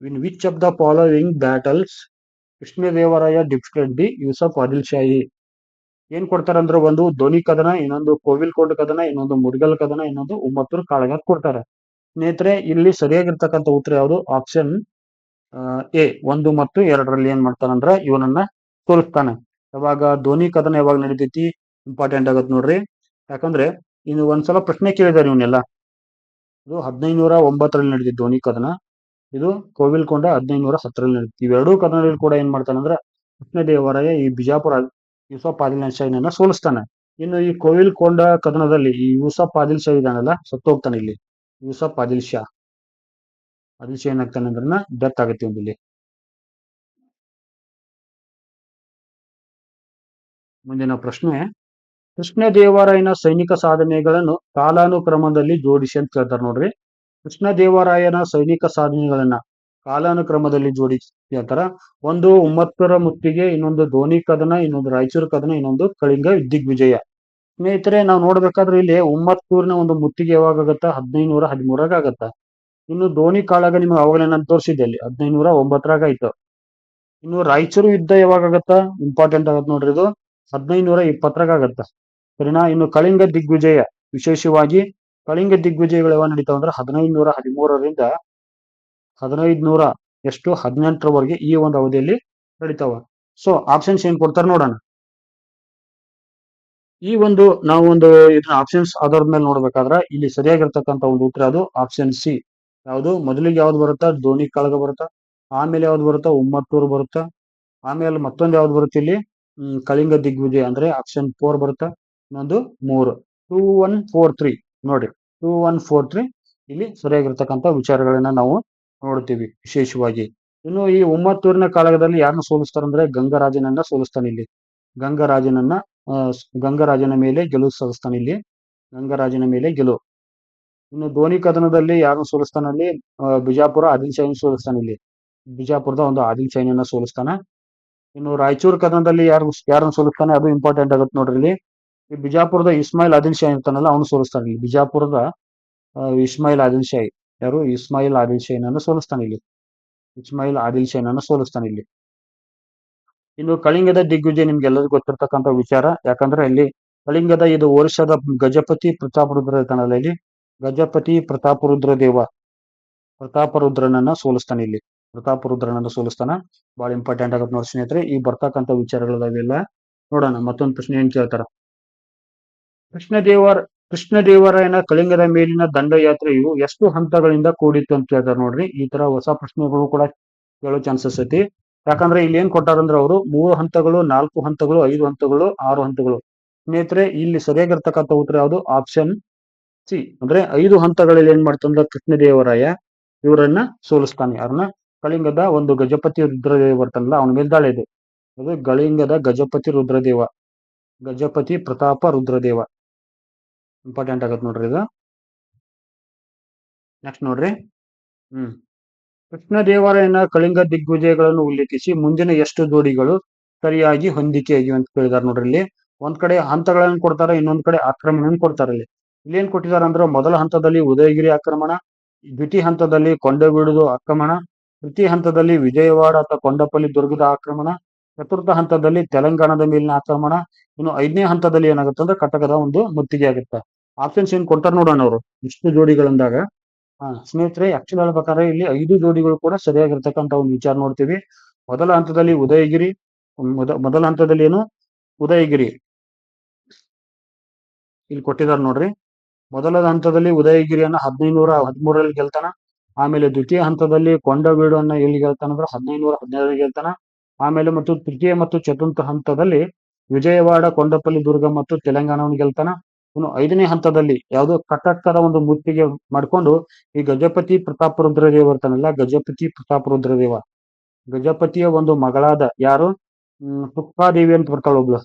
A: In which of the following battles Krishnadevaraya defeated the Yusuf Adil Shahi? ಏನ್ ಕೊಡ್ತಾರಂದ್ರೆ ಒಂದು ಧೋನಿ ಕದನ, ಇನ್ನೊಂದು ಕೋವಿಲ್ಕೋಡ್ ಕದನ, ಇನ್ನೊಂದು ಮುಡ್ಗಲ್ ಕದನ, ಇನ್ನೊಂದು ಉಮ್ಮತ್ತೂರ್ ಕಾಳಗ ಕೊಡ್ತಾರೆ. ಸ್ನೇಹಿತರೆ, ಇಲ್ಲಿ ಸರಿಯಾಗಿರ್ತಕ್ಕಂಥ ಉತ್ತರ ಯಾವುದು? ಆಪ್ಷನ್ ಎ 1 ಮತ್ತು 2ರಲ್ಲಿ ಏನ್ ಮಾಡ್ತಾನಂದ್ರ ಇವನನ್ನ ಸೋಲಿಸ್ತಾನೆ. ಯಾವಾಗ ಧೋನಿ ಕದನ ಯಾವಾಗ ನಡೀತೈತಿ? ಇಂಪಾರ್ಟೆಂಟ್ ಆಗತ್ ನೋಡ್ರಿ. ಯಾಕಂದ್ರೆ ಇನ್ನು ಒಂದ್ಸಲ ಪ್ರಶ್ನೆ ಕೇಳಿದಾರೆ ಇವನ್ನೆಲ್ಲ. ಇದು 1509ರಲ್ಲಿ ನಡೆದಿದ್ದು ಧೋನಿ ಕದನ. ಇದು ಕೋವಿಲ್ಕೊಂಡ 1510ರಲ್ಲಿ ನಡೆದಿತ್ತು. ಇವೆರಡೂ ಕದನದಲ್ಲಿ ಕೂಡ ಏನ್ ಮಾಡ್ತಾನಂದ್ರ ಕೃಷ್ಣದೇವರಾಯ ಈ ಬಿಜಾಪುರ ಯೂಸಫ್ ಆದಿಲ್ ಶಾಹಿನನ್ನ ಸೋಲಿಸ್ತಾನೆ. ಇನ್ನು ಈ ಕೋವಿಲ್ಕೊಂಡ ಕದನದಲ್ಲಿ ಈ ಯೂಸಫ್ ಆದಿಲ್ ಶಾ ಇದಾನಲ್ಲ, ಸತ್ತು ಹೋಗ್ತಾನೆ ಇಲ್ಲಿ. ಯೂಸಫ್ ಆದಿಲ್ ಶಾ ಏನಾಗ್ತಾನೆ ಅಂದ್ರೆ ಡೆತ್ ಆಗುತ್ತೆ ಇಲ್ಲಿ. ಮುಂದಿನ ಪ್ರಶ್ನೆ, ಕೃಷ್ಣದೇವರಾಯನ ಸೈನಿಕ ಸಾಧನೆಗಳನ್ನು ಕಾಲಾನುಕ್ರಮದಲ್ಲಿ ಜೋಡಿಸಿ ಅಂತ ಕೇಳ್ತಾರೆ ನೋಡ್ರಿ. ಕೃಷ್ಣದೇವರಾಯನ ಸೈನಿಕ ಸಾಧನೆಗಳನ್ನ ಕಾಲಾನುಕ್ರಮದಲ್ಲಿ ಜೋಡಿಸಿ ಹೇಳ್ತಾರ. ಒಂದು ಉಮ್ಮತ್ತೂರ ಮುತ್ತಿಗೆ, ಇನ್ನೊಂದು ಧೋನಿ ಕದನ, ಇನ್ನೊಂದು ರಾಯಚೂರು ಕದನ, ಇನ್ನೊಂದು ಕಳಿಂಗ ದಿಗ್ವಿಜಯ. ಸ್ನೇಹಿತರೆ, ನಾವು ನೋಡ್ಬೇಕಾದ್ರೆ ಇಲ್ಲಿ ಉಮ್ಮತ್ತೂರಿನ ಒಂದು ಮುತ್ತಿಗೆ ಯಾವಾಗ ಆಗತ್ತ? 1513 ಆಗತ್ತ. ಇನ್ನು ಧೋನಿ ಕಾಳಗ ನಿಮ್ಗೆ ಅವಾಗಲೇ ನಾನು ತೋರಿಸಿದ್ದೆ ಅಲ್ಲಿ 1509 ಆಯ್ತು. ಇನ್ನು ರಾಯಚೂರು ಯುದ್ಧ ಯಾವಾಗ ಆಗತ್ತ? ಇಂಪಾರ್ಟೆಂಟ್ ಆಗತ್ ನೋಡ್ರಿ, ಇದು 1520 ಆಗತ್ತ. ಸರಿನಾ? ಇನ್ನು ಕಳಿಂಗ ದಿಗ್ವಿಜಯ, ವಿಶೇಷವಾಗಿ ಕಳಿಂಗ ದಿಗ್ವಿಜಯಗಳು ಯಾವಾಗ ನಡೀತಾವ ಅಂದ್ರೆ 1513ರಿಂದ 1518ರವರೆಗೆ ಈ ಒಂದು ಅವಧಿಯಲ್ಲಿ ನಡೀತಾವ. ಸೊ ಆಪ್ಷನ್ಸ್ ಏನ್ ಕೊಡ್ತಾರೆ ನೋಡೋಣ. ಈ ಒಂದು ನಾವು ಒಂದು ಇದನ್ನ ಆಪ್ಷನ್ಸ್ ಆಧಾರದ ಮೇಲೆ ನೋಡ್ಬೇಕಾದ್ರೆ ಇಲ್ಲಿ ಸರಿಯಾಗಿರ್ತಕ್ಕಂಥ ಒಂದು ಉತ್ತರ ಅದು ಆಪ್ಷನ್ ಸಿ. ಯಾವುದು? ಮೊದಲಿಗೆ ಯಾವ್ದು ಬರುತ್ತಾ? ಧೋನಿ ಕಾಳಗ ಬರುತ್ತಾ. ಆಮೇಲೆ ಯಾವ್ದು ಬರುತ್ತಾ? ಉಮ್ಮತ್ತೂರು ಬರುತ್ತಾ. ಆಮೇಲೆ ಮತ್ತೊಂದು ಯಾವ್ದು ಬರುತ್ತೆ ಇಲ್ಲಿ? ಕಳಿಂಗ ದಿಗ್ವಿಜಯ ಅಂದ್ರೆ ಆಪ್ಷನ್ 4 ಬರುತ್ತಾ. ಇನ್ನೊಂದು 3 2143 ನೋಡ್ರಿ, 2143 ಇಲ್ಲಿ ಸರಿಯಾಗಿರ್ತಕ್ಕಂಥ ವಿಚಾರಗಳನ್ನ ನಾವು ನೋಡ್ತೀವಿ ವಿಶೇಷವಾಗಿ. ಇನ್ನು ಈ ಉಮ್ಮತ್ತೂರಿನ ಕಾಳಗದಲ್ಲಿ ಯಾರನ್ನ ಸೋಲಿಸ್ತಾರಂದ್ರೆ ಗಂಗರಾಜನನ್ನ ಸೋಲಿಸ್ತಾನೆ ಇಲ್ಲಿ. ಗಂಗರಾಜನ ಮೇಲೆ ಗೆಲುವು ಸಾಧಿಸ್ತಾನೆ ಇಲ್ಲಿ. ಗಂಗರಾಜನ ಮೇಲೆ ಗೆಲುವು. ಇನ್ನು ಧೋನಿ ಕದನದಲ್ಲಿ ಯಾರನ್ನು ಸೋಲಿಸ್ತಾನೆ ಅಲ್ಲಿ? ಬಿಜಾಪುರ ಆದಿಲ್ ಶಾಹಿನ ಸೋಲಿಸ್ತಾನೆ ಇಲ್ಲಿ. ಬಿಜಾಪುರದ ಒಂದು ಆದಿಲ್ ಶಾಹಿನನ್ನ ಸೋಲಿಸ್ತಾನ. ಇನ್ನು ರಾಯಚೂರು ಕದನದಲ್ಲಿ ಯಾರನ್ನು ಸೋಲಿಸ್ತಾನೆ? ಅದು ಇಂಪಾರ್ಟೆಂಟ್ ಆಗುತ್ತೆ ನೋಡ್ರಿ ಇಲ್ಲಿ. ಈ ಬಿಜಾಪುರದ ಇಸ್ಮಾಯಿಲ್ ಆದಿಲ್ ಶಾಹಿ ಇರ್ತಾನಲ್ಲ, ಅವನು ಸೋಲಿಸ್ತಾನೆ ಇಲ್ಲಿ. ಬಿಜಾಪುರದ ಇಸ್ಮಾಯಿಲ್ ಆದಿಲ್ ಶಾಹಿ, ಯಾರು? ಇಸ್ಮಾಯಿಲ್ ಆದಿಲ್ ಶಾಹಿನನ್ನ ಸೋಲಿಸ್ತಾನೆ ಇಲ್ಲಿ. ಇಸ್ಮಾಯಿಲ್ ಆದಿಲ್ ಶಾಹಿನನ್ನ ಸೋಲಿಸ್ತಾನೆ ಇಲ್ಲಿ. ಇನ್ನು ಕಳಿಂಗದ ದಿಗ್ವಿಜಯ ನಿಮ್ಗೆಲ್ಲರಿಗೂ ಗೊತ್ತಿರ್ತಕ್ಕಂಥ ವಿಚಾರ. ಯಾಕಂದ್ರೆ ಇಲ್ಲಿ ಕಳಿಂಗದ ಇದು ವರ್ಷದ ಗಜಪತಿ ಪ್ರತಾಪರುದ್ರ ಇರ್ತಾನಲ್ಲ, ಇಲ್ಲಿ ಗಜಪತಿ ಪ್ರತಾಪರುದ್ರನನ್ನ ಸೋಲಿಸ್ತಾನೆ ಇಲ್ಲಿ. ಪ್ರತಾಪರುದ್ರನನ್ನ ಸೋಲಿಸ್ತಾನ. ಬಹಳ ಇಂಪಾರ್ಟೆಂಟ್ ಆಗುತ್ತೆ ನೋಡಿ ಸ್ನೇಹಿತರೆ. ಈ ಬರ್ತಕ್ಕಂಥ ವಿಚಾರಗಳವೆಲ್ಲ ನೋಡೋಣ. ಮತ್ತೊಂದು ಪ್ರಶ್ನೆ ಏನ್ ಕೇಳ್ತಾರ? ಕೃಷ್ಣದೇವರಾಯನ ಕಳಿಂಗದ ಮೇಲಿನ ದಂಡಯಾತ್ರೆಯು ಎಷ್ಟು ಹಂತಗಳಿಂದ ಕೂಡಿತ್ತು ಅಂತ ಕೇಳ್ತಾರೆ ನೋಡ್ರಿ. ಈ ತರ ಹೊಸ ಪ್ರಶ್ನೆಗಳು ಕೂಡ ಕೇಳೋ ಚಾನ್ಸಸ್ ಐತಿ. ಯಾಕಂದ್ರೆ ಇಲ್ಲಿ ಏನ್ ಕೊಟ್ಟಾರಂದ್ರೆ ಅವರು 3 ಹಂತಗಳು, 4 ಹಂತಗಳು, 5 ಹಂತಗಳು, 6 ಹಂತಗಳು. ಸ್ನೇಹಿತರೆ, ಇಲ್ಲಿ ಸರಿಯಾಗಿರ್ತಕ್ಕಂಥ ಉತ್ತರ ಯಾವುದು? Option C. ಅಂದ್ರೆ 5 ಹಂತಗಳಲ್ಲಿ ಏನ್ ಮಾಡ್ತಂದ್ರ ಕೃಷ್ಣದೇವರಾಯ ಇವರನ್ನ ಸೋಲಿಸ್ತಾನೆ. ಯಾರನ್ನ? ಕಳಿಂಗದ ಒಂದು ಗಜಪತಿ ರುದ್ರದೇವ ಬರ್ತಾನಲ್ಲ, ಅವನ ಮೇಲೆ ದಾಳಿ ಇದೆ. ಅದು ಕಳಿಂಗದ ಗಜಪತಿ ಪ್ರತಾಪ ರುದ್ರದೇವ. ಇಂಪಾರ್ಟೆಂಟ್ ಆಗತ್ತೆ ನೋಡ್ರಿ ಇದು. ನೆಕ್ಸ್ಟ್ ನೋಡ್ರಿ. ಕೃಷ್ಣದೇವರಾಯನ ಕಳಿಂಗ ದಿಗ್ವಿಜಯಗಳನ್ನು ಉಲ್ಲೇಖಿಸಿ ಮುಂದಿನ ಎಷ್ಟು ಜೋಡಿಗಳು ಸರಿಯಾಗಿ ಹೊಂದಿಕೆಯಾಗಿವೆ ಅಂತ ಕೇಳಿದಾರೆ ನೋಡ್ರಿ. ಇಲ್ಲಿ ಒಂದ್ ಕಡೆ ಹಂತಗಳನ್ನು ಕೊಡ್ತಾರೆ, ಇನ್ನೊಂದ್ ಕಡೆ ಆಕ್ರಮಣ ಕೊಡ್ತಾರೆ. ಇಲ್ಲಿ ಏನ್ ಕೊಟ್ಟಿದ್ದಾರೆ ಅಂದ್ರೆ ಮೊದಲ ಹಂತದಲ್ಲಿ ಉದಯಗಿರಿ ಆಕ್ರಮಣ, ದ್ವಿತೀಯ ಹಂತದಲ್ಲಿ ಕೊಂಡವೀಡು ಆಕ್ರಮಣ, ತೃತೀಯ ಹಂತದಲ್ಲಿ ವಿಜಯವಾಡ ಅಥವಾ ಕೊಂಡಪಲ್ಲಿ ದುರ್ಗದ ಆಕ್ರಮಣ, ಚತುರ್ಥ ಹಂತದಲ್ಲಿ ತೆಲಂಗಾಣದ ಮೇಲಿನ ಆಕ್ರಮಣ, ಇನ್ನು 5ನೇ ಹಂತದಲ್ಲಿ ಏನಾಗುತ್ತೆ ಅಂದ್ರೆ ಕಟಕದ ಒಂದು ಮುತ್ತಿಗೆ ಆಗುತ್ತೆ. ಆಪ್ಷನ್ಸ್ ಏನ್ ಕೊಡ್ತಾರೆ ನೋಡೋಣ ಅವರು ಇಷ್ಟು ಜೋಡಿಗಳಂದಾಗ. ಸ್ನೇಹಿತರೆ, ಆಕ್ಚುಲಿ ಹೇಳ್ಬೇಕಾದ್ರೆ ಇಲ್ಲಿ 5 ಜೋಡಿಗಳು ಕೂಡ ಸರಿಯಾಗಿರ್ತಕ್ಕಂಥ ಒಂದು ವಿಚಾರ ನೋಡ್ತೀವಿ. ಮೊದಲ ಹಂತದಲ್ಲಿ ಉದಯಗಿರಿ, ಮೊದಲ ಹಂತದಲ್ಲಿ ಏನು? ಉದಯಗಿರಿ ಇಲ್ಲಿ ಕೊಟ್ಟಿದ್ದಾರೆ ನೋಡ್ರಿ. ಮೊದಲ ಹಂತದಲ್ಲಿ ಉದಯಗಿರಿಯನ್ನ 1513ರಲ್ಲಿ ಗೆಲ್ತಾನ. ಆಮೇಲೆ ದ್ವಿತೀಯ ಹಂತದಲ್ಲಿ ಕೊಂಡವೀಡನ್ನ ಎಲ್ಲಿ ಗೆಲ್ತಾನ ಅಂದ್ರೆ 1517ರಲ್ಲಿ ಗೆಲ್ತಾನ. ಆಮೇಲೆ ಮತ್ತು ತೃತೀಯ ಮತ್ತು ಚತುರ್ಥ ಹಂತದಲ್ಲಿ ವಿಜಯವಾಡ, ಕೊಂಡಪಲ್ಲಿ ದುರ್ಗ ಮತ್ತು ತೆಲಂಗಾಣವನ್ನು ಗೆಲ್ತಾನ. ಇನ್ನು 5ನೇ ಹಂತದಲ್ಲಿ ಯಾವುದು? ಕಟಕದ ಒಂದು ಮುತ್ತಿಗೆ ಮಾಡ್ಕೊಂಡು ಈ ಗಜಪತಿ ಪ್ರತಾಪರುದ್ರದೇವ ಬರ್ತಾನಲ್ಲ, ಗಜಪತಿಯ ಒಂದು ಮಗಳಾದ ಯಾರು? ತುಕ್ಕಾದೇವಿ ಅಂತ ಬರ್ತಾಳ ಒಬ್ಳು.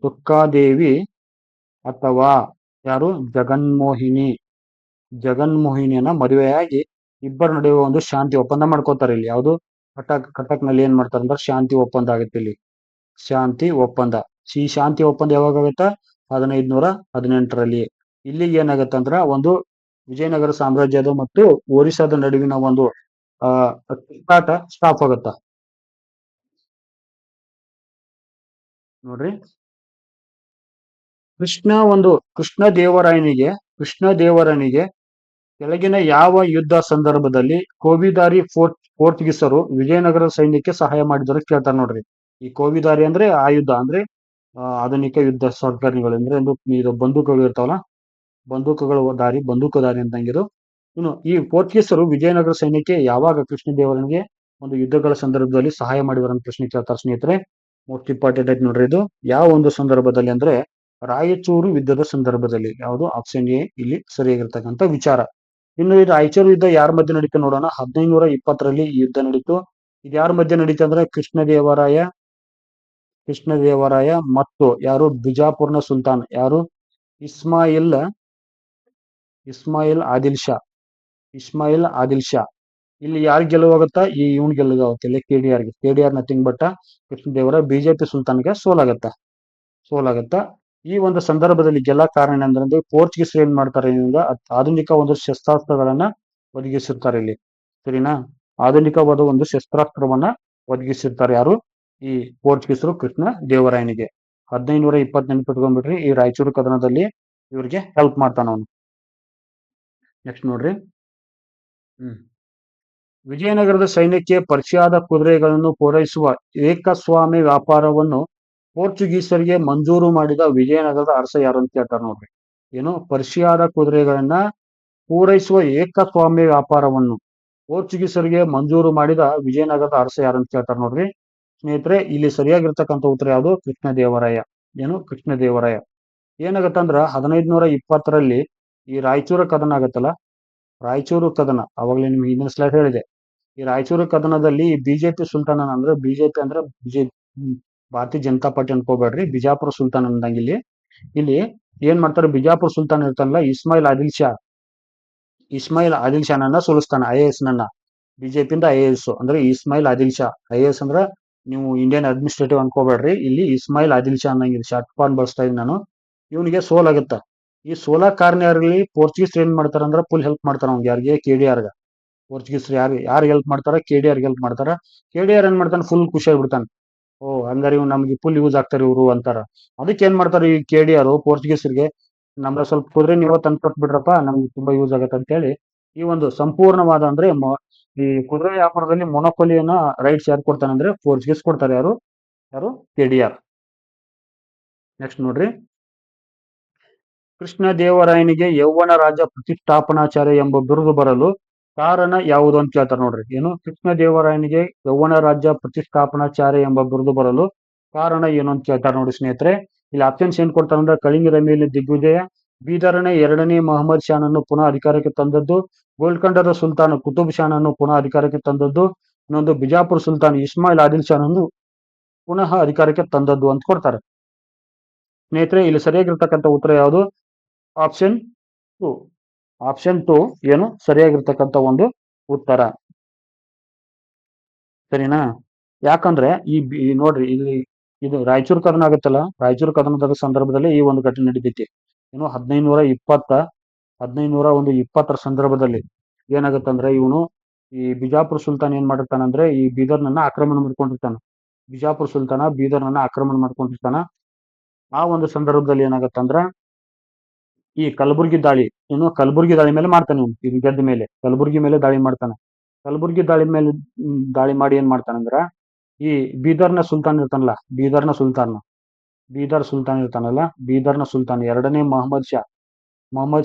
A: ತುಕ್ಕಾದೇವಿ ಅಥವಾ ಯಾರು? ಜಗನ್ಮೋಹಿನಿಯನ್ನ ಮದುವೆಯಾಗಿ ಇಬ್ಬರ ನಡುವೆ ಒಂದು ಶಾಂತಿ ಒಪ್ಪಂದ ಮಾಡ್ಕೋತಾರೆ. ಇಲ್ಲಿ ಯಾವುದು? ಕಟಕ್ ನಲ್ಲಿ ಏನ್ ಮಾಡ್ತಾರೆ ಅಂದ್ರೆ ಶಾಂತಿ ಒಪ್ಪಂದ ಆಗುತ್ತೆ ಇಲ್ಲಿ. ಶಾಂತಿ ಒಪ್ಪಂದ. ಈ ಶಾಂತಿ ಒಪ್ಪಂದ ಯಾವಾಗ ಆಗುತ್ತಾ? 1518ರಲ್ಲಿ. ಇಲ್ಲಿಗೆ ಏನಾಗತ್ತಂದ್ರ ಒಂದು ವಿಜಯನಗರ ಸಾಮ್ರಾಜ್ಯದ ಮತ್ತು ಒರಿಸ್ಸಾದ ನಡುವಿನ ಒಂದು ಕಿತ್ತಾಟ ಸ್ಟಾಪ್ ಆಗತ್ತ ನೋಡ್ರಿ. ಕೃಷ್ಣ ದೇವರಾಯನಿಗೆ ಕೆಳಗಿನ ಯಾವ ಯುದ್ಧ ಸಂದರ್ಭದಲ್ಲಿ ಕೋವಿದಾರಿ ಪೋರ್ಚುಗೀಸರು ವಿಜಯನಗರ ಸೈನ್ಯಕ್ಕೆ ಸಹಾಯ ಮಾಡಿದರು ಕೇಳ್ತಾರೆ ನೋಡ್ರಿ. ಈ ಕೋವಿದಾರಿ ಅಂದ್ರೆ ಆಯುಧ ಅಂದ್ರೆ ಆಧುನಿಕ ಯುದ್ಧ ಸಲಕರಣೆಗಳು ಅಂದ್ರೆ ಇದು ಬಂದೂಕಗಳು ಇರ್ತಾವಲ್ಲ, ಬಂದೂಕುದಾರಿ ಅಂತಂಗಿರು. ಇನ್ನು ಈ ಪೋರ್ಚುಗೀಸರು ವಿಜಯನಗರ ಸೈನ್ಯಕ್ಕೆ ಯಾವಾಗ ಕೃಷ್ಣದೇವರನಿಗೆ ಒಂದು ಯುದ್ಧಗಳ ಸಂದರ್ಭದಲ್ಲಿ ಸಹಾಯ ಮಾಡಿದಾರೆ ಅಂತ ಪ್ರಶ್ನೆ ಕೇಳ್ತಾರೆ ಸ್ನೇಹಿತರೆ. ಮೋಸ್ಟ್ ಇಂಪಾರ್ಟೆಂಟ್ ಆಯ್ತು ನೋಡ್ರಿ ಇದು. ಯಾವ ಒಂದು ಸಂದರ್ಭದಲ್ಲಿ ಅಂದ್ರೆ ರಾಯಚೂರು ಯುದ್ಧದ ಸಂದರ್ಭದಲ್ಲಿ. ಯಾವುದು ಆಪ್ಷನ್ ಎ ಇಲ್ಲಿ ಸರಿಯಾಗಿರ್ತಕ್ಕಂಥ ವಿಚಾರ. ಇನ್ನು ಇದು ರಾಯಚೂರು ಯುದ್ಧ ಯಾರ ಮಧ್ಯೆ ನಡೀತು ನೋಡೋಣ. 1520ರಲ್ಲಿ ಈ ಯುದ್ಧ ನಡೀತು. ಇದು ಯಾರ ಮಧ್ಯೆ ನಡೀತು ಅಂದ್ರೆ ಕೃಷ್ಣದೇವರಾಯ ಮತ್ತು ಯಾರು ಬಿಜಾಪುರ್ನ ಸುಲ್ತಾನ್ ಯಾರು ಇಸ್ಮಾಯಿಲ್ ಆದಿಲ್ ಶಾ. ಇಲ್ಲಿ ಯಾರು ಗೆಲುವಾಗುತ್ತಾ ಈ ಇವನ್ ಗೆಲುವಾಗುತ್ತೆ ಇಲ್ಲಿ ಕೆಡಿಆರ್ ನಥಿಂಗ್ ಬಟ್ ಕೃಷ್ಣದೇವರ ಬಿಜೆಪಿ ಸುಲ್ತಾನ್ಗೆ ಸೋಲಾಗತ್ತ. ಈ ಒಂದು ಸಂದರ್ಭದಲ್ಲಿ ಗೆಲ್ಲ ಕಾರಣ ಅಂದ್ರೆ ಪೋರ್ಚುಗೀಸರು ಏನ್ ಮಾಡ್ತಾರೆ ಆಧುನಿಕ ಒಂದು ಶಸ್ತ್ರಾಸ್ತ್ರಗಳನ್ನ ಒದಗಿಸಿರ್ತಾರೆ ಇಲ್ಲಿ. ಸರಿನಾ, ಆಧುನಿಕವಾದ ಒಂದು ಶಸ್ತ್ರಾಸ್ತ್ರವನ್ನ ಒದಗಿಸಿರ್ತಾರೆ ಯಾರು ಈ ಪೋರ್ಚುಗೀಸರು ಕೃಷ್ಣ ದೇವರಾಯನಿಗೆ. 1520 ನೆನಪಿಟ್ಕೊಂಡ್ಬಿಟ್ರಿ. ಈ ರಾಯಚೂರು ಕದನದಲ್ಲಿ ಇವ್ರಿಗೆ ಹೆಲ್ಪ್ ಮಾಡ್ತಾನ ಅವನು. ನೆಕ್ಸ್ಟ್ ನೋಡ್ರಿ. ವಿಜಯನಗರದ ಸೈನ್ಯಕ್ಕೆ ಪರ್ಷಿಯಾದ ಕುದುರೆಗಳನ್ನು ಪೂರೈಸುವ ಏಕಸ್ವಾಮ್ಯ ವ್ಯಾಪಾರವನ್ನು ಪೋರ್ಚುಗೀಸರಿಗೆ ಮಂಜೂರು ಮಾಡಿದ ವಿಜಯನಗರದ ಅರಸ ಯಾರು ಅಂತ ಕೇಳ್ತಾರೆ ನೋಡ್ರಿ. ಏನು ಪರ್ಷಿಯಾದ ಕುದುರೆಗಳನ್ನ ಪೂರೈಸುವ ಏಕಸ್ವಾಮ್ಯ ವ್ಯಾಪಾರವನ್ನು ಪೋರ್ಚುಗೀಸರಿಗೆ ಮಂಜೂರು ಮಾಡಿದ ವಿಜಯನಗರದ ಅರಸ ಯಾರು ಅಂತ ಕೇಳ್ತಾರೆ ನೋಡ್ರಿ. ಸ್ನೇಹಿತರೆ, ಇಲ್ಲಿ ಸರಿಯಾಗಿರ್ತಕ್ಕಂಥ ಉತ್ತರ ಯಾವುದು? ಕೃಷ್ಣದೇವರಾಯ. ಏನಾಗತ್ತಂದ್ರ 1520ರಲ್ಲಿ ಈ ರಾಯಚೂರು ಕದನ ಆಗತ್ತಲ್ಲ, ರಾಯಚೂರು ಕದನ ಅವಾಗಲೇ ನಿಮ್ಗೆ ಹಿಂದಿನ ಸ್ಲೈಡ್ ಹೇಳಿದೆ. ಈ ರಾಯಚೂರು ಕದನದಲ್ಲಿ ಬಿಜೆಪಿ ಸುಲ್ತಾನ ಅಂದ್ರೆ ಬಿಜೆಪಿ ಅಂದ್ರೆ ಭಾರತೀಯ ಜನತಾ ಪಾರ್ಟಿ ಅನ್ಕೋಬೇಡ್ರಿ, ಬಿಜಾಪುರ ಸುಲ್ತಾನ್ ಅಂದಂಗ ಇಲ್ಲಿ ಏನ್ ಮಾಡ್ತಾರೆ, ಬಿಜಾಪುರ ಸುಲ್ತಾನ್ ಇರ್ತಾನಲ್ಲ ಇಸ್ಮಾಯಿಲ್ ಆದಿಲ್ ಶಾನನ್ನ ಸೋಲಿಸ್ತಾನ. IAS ನನ್ನ ಬಿಜೆಪಿಯಿಂದ IAS ಅಂದ್ರೆ ಇಸ್ಮಾಯಿಲ್ ಆದಿಲ್ ಶಾ. IAS ಅಂದ್ರ ನೀವು ಇಂಡಿಯನ್ ಅಡ್ಮಿನಿಸ್ಟ್ರೇಟಿವ್ ಅನ್ಕೋಬೇಡ್ರಿ, ಇಲ್ಲಿ ಇಸ್ಮಾಯಿಲ್ ಆದಿಲ್ ಶಾ ಅನ್ನಂಗಿಲ್ಲ, ಶಾರ್ಟ್ ಫಾರ್ಮ್ ಬಳಸ್ತಾ ಇದ್ದೀನಿ ನಾನು. ಇವನಿಗೆ ಸೋಲಾಗುತ್ತ. ಈ ಸೋಲಾ ಕಾರಣ ಯಾರಲ್ಲಿ ಪೋರ್ಚುಗೀಸ್ ಏನ್ ಮಾಡ್ತಾರ ಅಂದ್ರೆ ಫುಲ್ ಹೆಲ್ಪ್ ಮಾಡ್ತಾರ ಅವ್ನಿಗೆ. ಯಾರಿಗೆ? KDR. ಪೋರ್ಚುಗೀಸ್ ಯಾರು ಹೆಲ್ಪ್ ಮಾಡ್ತಾರ? KDR ಹೆಲ್ಪ್ ಮಾಡ್ತಾರ. KDR ಏನ್ ಮಾಡ್ತಾನೆ, ಫುಲ್ ಖುಷಿ ಆಗ್ಬಿಡ್ತಾನೆ. ಓ ಹಂಗಾರೆ ಇವ್ ನಮ್ಗೆ ಫುಲ್ ಯೂಸ್ ಆಗ್ತಾರೆ ಇವರು ಅಂತಾರ. ಅದಕ್ಕೆ ಏನ್ ಮಾಡ್ತಾರೆ ಈ KDR ಪೋರ್ಚುಗೀಸರಿಗೆ, ನಮ್ಗೆ ಸ್ವಲ್ಪ ಕುದುರೆ ನೀವು ತಂದ್ಕೊಟ್ಬಿಡ್ರಪ್ಪ, ನಮ್ಗೆ ತುಂಬಾ ಯೂಸ್ ಆಗತ್ತೆ ಅಂತ ಹೇಳಿ ಈ ಒಂದು ಸಂಪೂರ್ಣವಾದ ಅಂದ್ರೆ ಈ ಕುದುರೆ ವ್ಯಾಪಾರದಲ್ಲಿ ಮೊನೊಪೊಲಿಯನ್ನ ರೈಟ್ಸ್ ಯಾರು ಕೊಡ್ತಾನೆ ಅಂದ್ರೆ ಪೋರ್ಚುಗೀಸ್ ಕೊಡ್ತಾರೆ. ಯಾರು KDR. ನೆಕ್ಸ್ಟ್ ನೋಡ್ರಿ. ಕೃಷ್ಣದೇವರಾಯನಿಗೆ ಯೌವನ ರಾಜ್ಯ ಪ್ರತಿಷ್ಠಾಪನಾಚಾರ್ಯ ಎಂಬ ಬಿರುದು ಬರಲು ಕಾರಣ ಯಾವುದು ಅಂತ ಕೇಳ್ತಾರೆ ನೋಡ್ರಿ. ಏನು ಕೃಷ್ಣದೇವರಾಯನಿಗೆ ಯೌವನ ರಾಜ್ಯ ಪ್ರತಿಷ್ಠಾಪನಾಚಾರ್ಯ ಎಂಬ ಬಿರುದು ಬರಲು ಕಾರಣ ಏನು ಅಂತ ಕೇಳ್ತಾರೆ ನೋಡಿ ಸ್ನೇಹಿತರೆ. ಇಲ್ಲಿ ಆಪ್ಷನ್ಸ್ ಏನ್ ಕೊಡ್ತಾರೆ ಅಂದ್ರೆ ಕಳಿಂಗದ ಮೇಲೆ ದಿಗ್ವಿಜಯ, ಬೀದರನ 2ನೇ ಮಹಮ್ಮದ್ ಶಾನನ್ನು ಪುನಃ ಅಧಿಕಾರಕ್ಕೆ ತಂದದ್ದು, ಗೋಲ್ಕೊಂಡದ ಸುಲ್ತಾನ್ ಕುತುಬ್ ಶಾನನ್ನು ಪುನಃ ಅಧಿಕಾರಕ್ಕೆ ತಂದದ್ದು, ಇನ್ನೊಂದು ಬಿಜಾಪುರ ಸುಲ್ತಾನ್ ಇಸ್ಮಾಯಿಲ್ ಆದಿಲ್ ಶಾನನ್ನು ಪುನಃ ಅಧಿಕಾರಕ್ಕೆ ತಂದದ್ದು ಅಂತ ಕೊಡ್ತಾರೆ. ಸ್ನೇಹಿತರೆ, ಇಲ್ಲಿ ಸರಿಯಾಗಿರ್ತಕ್ಕಂಥ ಉತ್ತರ ಯಾವುದು? ಆಪ್ಷನ್ 2 ಏನು ಸರಿಯಾಗಿರ್ತಕ್ಕಂಥ ಒಂದು ಉತ್ತರ. ಸರಿನಾ? ಯಾಕಂದ್ರೆ ನೋಡ್ರಿ ಇಲ್ಲಿ ಇದು ರಾಯಚೂರು ಕದನ ಆಗುತ್ತಲ್ಲ, ರಾಯಚೂರು ಕದನದ ಸಂದರ್ಭದಲ್ಲಿ ಈ ಒಂದು ಘಟನೆ ನಡೀತೈತಿ. ಏನು 1520ರ ಸಂದರ್ಭದಲ್ಲಿ ಏನಾಗುತ್ತಂದ್ರೆ ಇವನು ಈ ಬಿಜಾಪುರ ಸುಲ್ತಾನ್ ಏನ್ ಮಾಡಿರ್ತಾನಂದ್ರೆ ಈ ಬೀದರ್ನನ್ನ ಆಕ್ರಮಣ ಮಾಡ್ಕೊಂಡಿರ್ತಾನ. ಬಿಜಾಪುರ ಸುಲ್ತಾನ ಬೀದರ್ನನ್ನ ಆಕ್ರಮಣ ಮಾಡ್ಕೊಂಡಿರ್ತಾನ. ಆ ಒಂದು ಸಂದರ್ಭದಲ್ಲಿ ಏನಾಗತ್ತಂದ್ರ ಈ ಕಲಬುರ್ಗಿ ದಾಳಿ ಮೇಲೆ ಮಾಡ್ತಾನೆ ಇವನು. ಇದು ಗೆದ್ದ ಮೇಲೆ ಕಲಬುರ್ಗಿ ಮೇಲೆ ದಾಳಿ ಮಾಡ್ತಾನೆ. ಕಲಬುರ್ಗಿ ದಾಳಿ ಮಾಡಿ ಏನ್ ಮಾಡ್ತಾನಂದ್ರ ಈ ಬೀದರ್ನ ಸುಲ್ತಾನ್ ಇರ್ತಾನಲ್ಲ, ಬೀದರ್ ಸುಲ್ತಾನ್ ಇರ್ತಾನಲ್ಲ, ಬೀದರ್ನ ಸುಲ್ತಾನ್ 2ನೇ ಮಹಮ್ಮದ್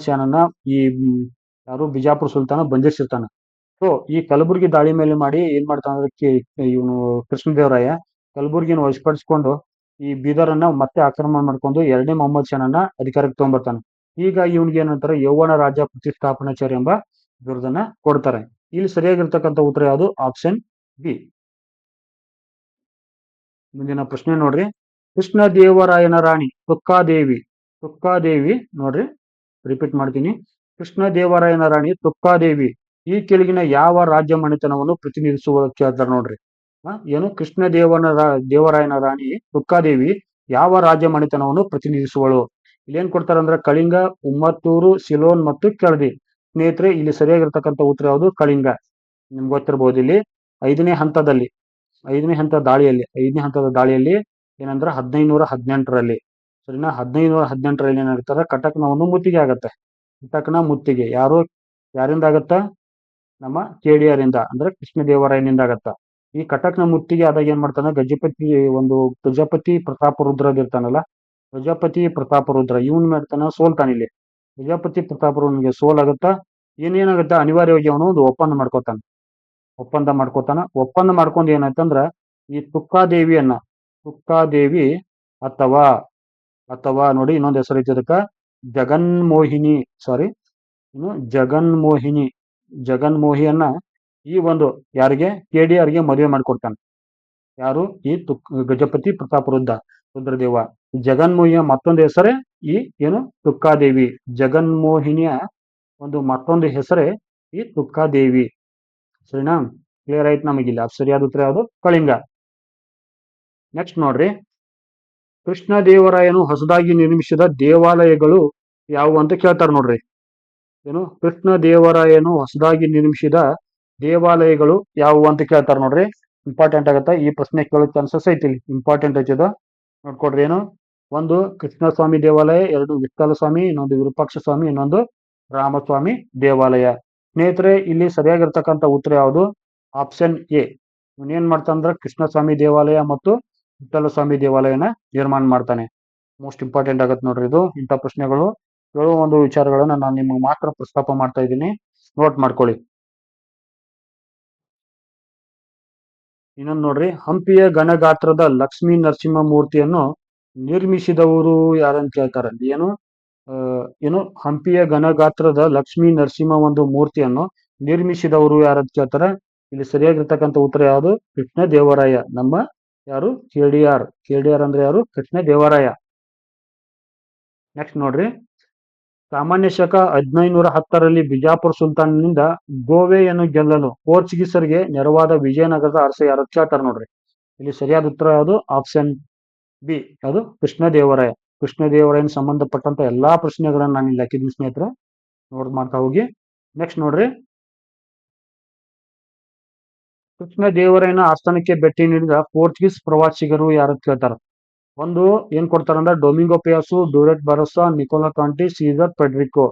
A: ಶಾನನ್ನ ಈ ಯಾರು ಬಿಜಾಪುರ ಸುಲ್ತಾನ ಬಂಧಿಸಿರ್ತಾನ. ಸೊ ಈ ಕಲಬುರ್ಗಿ ದಾಳಿ ಮೇಲೆ ಮಾಡಿ ಏನ್ ಮಾಡ್ತಾನಂದ್ರೆ ಇವನು ಕೃಷ್ಣದೇವರಾಯ ಕಲಬುರ್ಗಿನ ವಶಪಡಿಸಿಕೊಂಡು ಈ ಬೀದರನ್ನ ಮತ್ತೆ ಆಕ್ರಮಣ ಮಾಡ್ಕೊಂಡು 2ನೇ ಮಹಮ್ಮದ್ ಶಾನನ್ನ ಅಧಿಕಾರಕ್ಕೆ ತಗೊಂಡ್ಬರ್ತಾನೆ. ಹೀಗಾಗಿ ಇವನಿಗೆ ಏನಂತಾರೆ ಯೌವನ ರಾಜ್ಯ ಪ್ರತಿಷ್ಠಾಪನಾಚಾರ್ಯ ಎಂಬ ಬಿರುದನ್ನ ಕೊಡ್ತಾರೆ. ಇಲ್ಲಿ ಸರಿಯಾಗಿರ್ತಕ್ಕಂಥ ಉತ್ತರ ಯಾವುದು? Option B. ಮುಂದಿನ ಪ್ರಶ್ನೆ ನೋಡ್ರಿ. ಕೃಷ್ಣದೇವರಾಯನ ರಾಣಿ ತುಕ್ಕಾದೇವಿ ನೋಡ್ರಿ, ರಿಪೀಟ್ ಮಾಡ್ತೀನಿ. ಕೃಷ್ಣದೇವರಾಯನ ರಾಣಿ ತುಕ್ಕಾದೇವಿ ಈ ಕೆಳಗಿನ ಯಾವ ರಾಜ್ಯ ಮನೆತನವನ್ನು ಪ್ರತಿನಿಧಿಸುವ ಕೇಳ್ತಾರೆ ನೋಡ್ರಿ. ಏನು ದೇವರಾಯನ ರಾಣಿ ತುಕ್ಕಾದೇವಿ ಯಾವ ರಾಜ್ಯ ಮನೆತನವನ್ನು ಪ್ರತಿನಿಧಿಸುವಳು? ಇಲ್ಲಿ ಏನ್ ಕೊಡ್ತಾರೆ ಅಂದ್ರೆ ಕಳಿಂಗ, ಉಮ್ಮತ್ತೂರು, ಸಿಲೋನ್ ಮತ್ತು ಕೆಳದಿ. ಸ್ನೇಹಿತರೆ ಇಲ್ಲಿ ಸರಿಯಾಗಿರ್ತಕ್ಕಂಥ ಉತ್ತರ ಯಾವುದು? ಕಳಿಂಗ. ನಿಮ್ಗೆ ಗೊತ್ತಿರಬಹುದು ಇಲ್ಲಿ ಐದನೇ ಹಂತದ ದಾಳಿಯಲ್ಲಿ ಏನಂದ್ರೆ 1518ರಲ್ಲಿ, ಸರಿನಾ? 1518ರಲ್ಲಿ ಏನಾಗ್ತಾರೆ, ಕಟಕ್ನ ಒಂದು ಮುತ್ತಿಗೆ ಆಗತ್ತೆ. ಕಟಕ್ನ ಮುತ್ತಿಗೆ ಯಾರಿಂದ ಆಗತ್ತ? ನಮ್ಮ KDR ಇಂದ, ಅಂದ್ರೆ ಕೃಷ್ಣದೇವರಾಯನಿಂದ ಆಗತ್ತ. ಈ ಕಟಕ್ನ ಮುತ್ತಿಗೆ ಆದಾಗ ಏನ್ ಮಾಡ್ತಾನೆ, ಗಜಪತಿ ಪ್ರತಾಪರುದ್ರ ಇರ್ತಾನಲ್ಲ, ಪ್ರಜಾಪತಿ ಪ್ರತಾಪರುದ್ರ ಇವನ್ ಮಾಡ್ತಾನ, ಸೋಲ್ತಾನ ಇಲ್ಲಿ. ಪ್ರಜಾಪತಿ ಪ್ರತಾಪರುದ್ರನಿಗೆ ಸೋಲಾಗತ್ತ. ಏನೇನಾಗತ್ತ, ಅನಿವಾರ್ಯವಾಗಿ ಅವನು ಒಂದು ಒಪ್ಪಂದ ಮಾಡ್ಕೊಂಡ್ ಏನಾಯ್ತಂದ್ರ, ಈ ತುಕ್ಕಾದೇವಿ ಅಥವಾ ನೋಡಿ ಇನ್ನೊಂದು ಹೆಸರು ಐತಿ ಅದಕ್ಕ, ಜಗನ್ಮೋಹಿಯನ್ನ ಈ ಒಂದು ಯಾರಿಗೆ? KDRಗೆ ಮದುವೆ ಮಾಡಿಕೊಡ್ತಾನೆ. ಯಾರು? ಈ ಗಜಪತಿ ರುದ್ರದೇವ. ಜಗನ್ಮೋಹಿಯ ಮತ್ತೊಂದು ಹೆಸರೇ ಈ ಏನು? ತುಕ್ಕಾದೇವಿ. ಜಗನ್ಮೋಹಿನಿಯ ಒಂದು ಮತ್ತೊಂದು ಹೆಸರೇ ಈ ತುಕ್ಕಾದೇವಿ. ಸರಿನಾ? ಕ್ಲಿಯರ್ ಆಯ್ತು ನಮಗಿಲ್ಲ. ಸರಿಯಾದ ಉತ್ತರ ಯಾವುದು? ಕಳಿಂಗ. ನೆಕ್ಸ್ಟ್ ನೋಡ್ರಿ, ಕೃಷ್ಣದೇವರಾಯನು ಹೊಸದಾಗಿ ನಿರ್ಮಿಸಿದ ದೇವಾಲಯಗಳು ಯಾವುವು ಅಂತ ಕೇಳ್ತಾರೆ ನೋಡ್ರಿ. ಏನು? ಕೃಷ್ಣದೇವರಾಯನು ಹೊಸದಾಗಿ ನಿರ್ಮಿಸಿದ ದೇವಾಲಯಗಳು ಯಾವುವು ಅಂತ ಕೇಳ್ತಾರೆ ನೋಡ್ರಿ. ಇಂಪಾರ್ಟೆಂಟ್ ಆಗತ್ತ, ಈ ಪ್ರಶ್ನೆ ಕೇಳೋ ಚಾನ್ಸಸ್ ಐತಿ. ಇಂಪಾರ್ಟೆಂಟ್ ಐತಿದ, ನೋಡ್ಕೊಡ್ರಿ. ಏನು? ಒಂದು ಕೃಷ್ಣಸ್ವಾಮಿ ದೇವಾಲಯ, ಎರಡು ವಿಠ್ಠಲ ಸ್ವಾಮಿ, ಇನ್ನೊಂದು ವಿರೂಪಾಕ್ಷ ಸ್ವಾಮಿ, ಇನ್ನೊಂದು ರಾಮಸ್ವಾಮಿ ದೇವಾಲಯ. ಸ್ನೇಹಿತರೆ ಇಲ್ಲಿ ಸರಿಯಾಗಿರ್ತಕ್ಕಂಥ ಉತ್ತರ ಯಾವುದು? Option A. ಏನ್ ಮಾಡ್ತಾನಂದ್ರೆ ಕೃಷ್ಣಸ್ವಾಮಿ ದೇವಾಲಯ ಮತ್ತು ವಿಠ್ಠಲ ಸ್ವಾಮಿ ದೇವಾಲಯನ ನಿರ್ಮಾಣ ಮಾಡ್ತಾನೆ. ಮೋಸ್ಟ್ ಇಂಪಾರ್ಟೆಂಟ್ ಆಗತ್ತೆ ನೋಡ್ರಿ ಇದು. ಇಂಥ ಪ್ರಶ್ನೆಗಳು ಕೆಲವು ಒಂದು ವಿಚಾರಗಳನ್ನ ನಾನು ನಿಮ್ಗೆ ಮಾತ್ರ ಪ್ರಸ್ತಾಪ ಮಾಡ್ತಾ ಇದ್ದೀನಿ, ನೋಟ್ ಮಾಡ್ಕೊಳ್ಳಿ. ಇನ್ನೊಂದು ನೋಡ್ರಿ, ಹಂಪಿಯ ಘನಗಾತ್ರದ ಲಕ್ಷ್ಮೀ ನರಸಿಂಹ ಮೂರ್ತಿಯನ್ನು ನಿರ್ಮಿಸಿದವರು ಯಾರಂತ ಕೇಳ್ತಾರೆ. ಏನು ಹಂಪಿಯ ಘನಗಾತ್ರದ ಲಕ್ಷ್ಮೀ ನರಸಿಂಹ ಒಂದು ಮೂರ್ತಿಯನ್ನು ನಿರ್ಮಿಸಿದವರು ಯಾರಂತ ಕೇಳ್ತಾರೆ. ಇಲ್ಲಿ ಸರಿಯಾಗಿರ್ತಕ್ಕಂಥ ಉತ್ತರ ಯಾವುದು? ಕೃಷ್ಣದೇವರಾಯ. ನಮ್ಮ ಯಾರು? KDR ಅಂದ್ರೆ ಯಾರು? ಕೃಷ್ಣದೇವರಾಯ. ನೆಕ್ಸ್ಟ್ ನೋಡ್ರಿ, ಸಾಮಾನ್ಯ ಶಕ 1510ರಲ್ಲಿ ಬಿಜಾಪುರ ಸುಲ್ತಾನನಿಂದ ಗೋವೆಯನ್ನು ಗೆಲ್ಲಲು ಪೋರ್ಚುಗೀಸರಿಗೆ ನೆರವಾದ ವಿಜಯನಗರದ ಅರಸ ಯಾರು ಕೇಳ್ತಾರೆ ನೋಡ್ರಿ. ಇಲ್ಲಿ ಸರಿಯಾದ ಉತ್ತರ ಯಾವುದು? Option B. ಅದು ಕೃಷ್ಣದೇವರಾಯ. ಕೃಷ್ಣದೇವರಾಯನ ಸಂಬಂಧಪಟ್ಟಂತ ಎಲ್ಲಾ ಪ್ರಶ್ನೆಗಳನ್ನ ನಾನು ಇಲ್ಲಿ ಹಾಕಿದ್ದೀನಿ ಸ್ನೇಹಿತರೆ, ನೋಟ್ ಮಾಡ್ತಾ ಹೋಗಿ. ನೆಕ್ಸ್ಟ್ ನೋಡ್ರಿ, ಕೃಷ್ಣದೇವರಾಯನ ಆಸ್ಥಾನಕ್ಕೆ ಭೇಟಿ ನೀಡಿದ ಪೋರ್ಚುಗೀಸ್ ಪ್ರವಾಸಿಗರು ಯಾರು ಕೇಳ್ತಾರ. ಒಂದು ಏನ್ ಕೊಡ್ತಾರಂದ್ರೆ Domingo ಪಿಯಾಸು, ಡ್ಯೂರೆಟ್ ಬರೋಸಾ, Nikola Conti, Caesar Federico.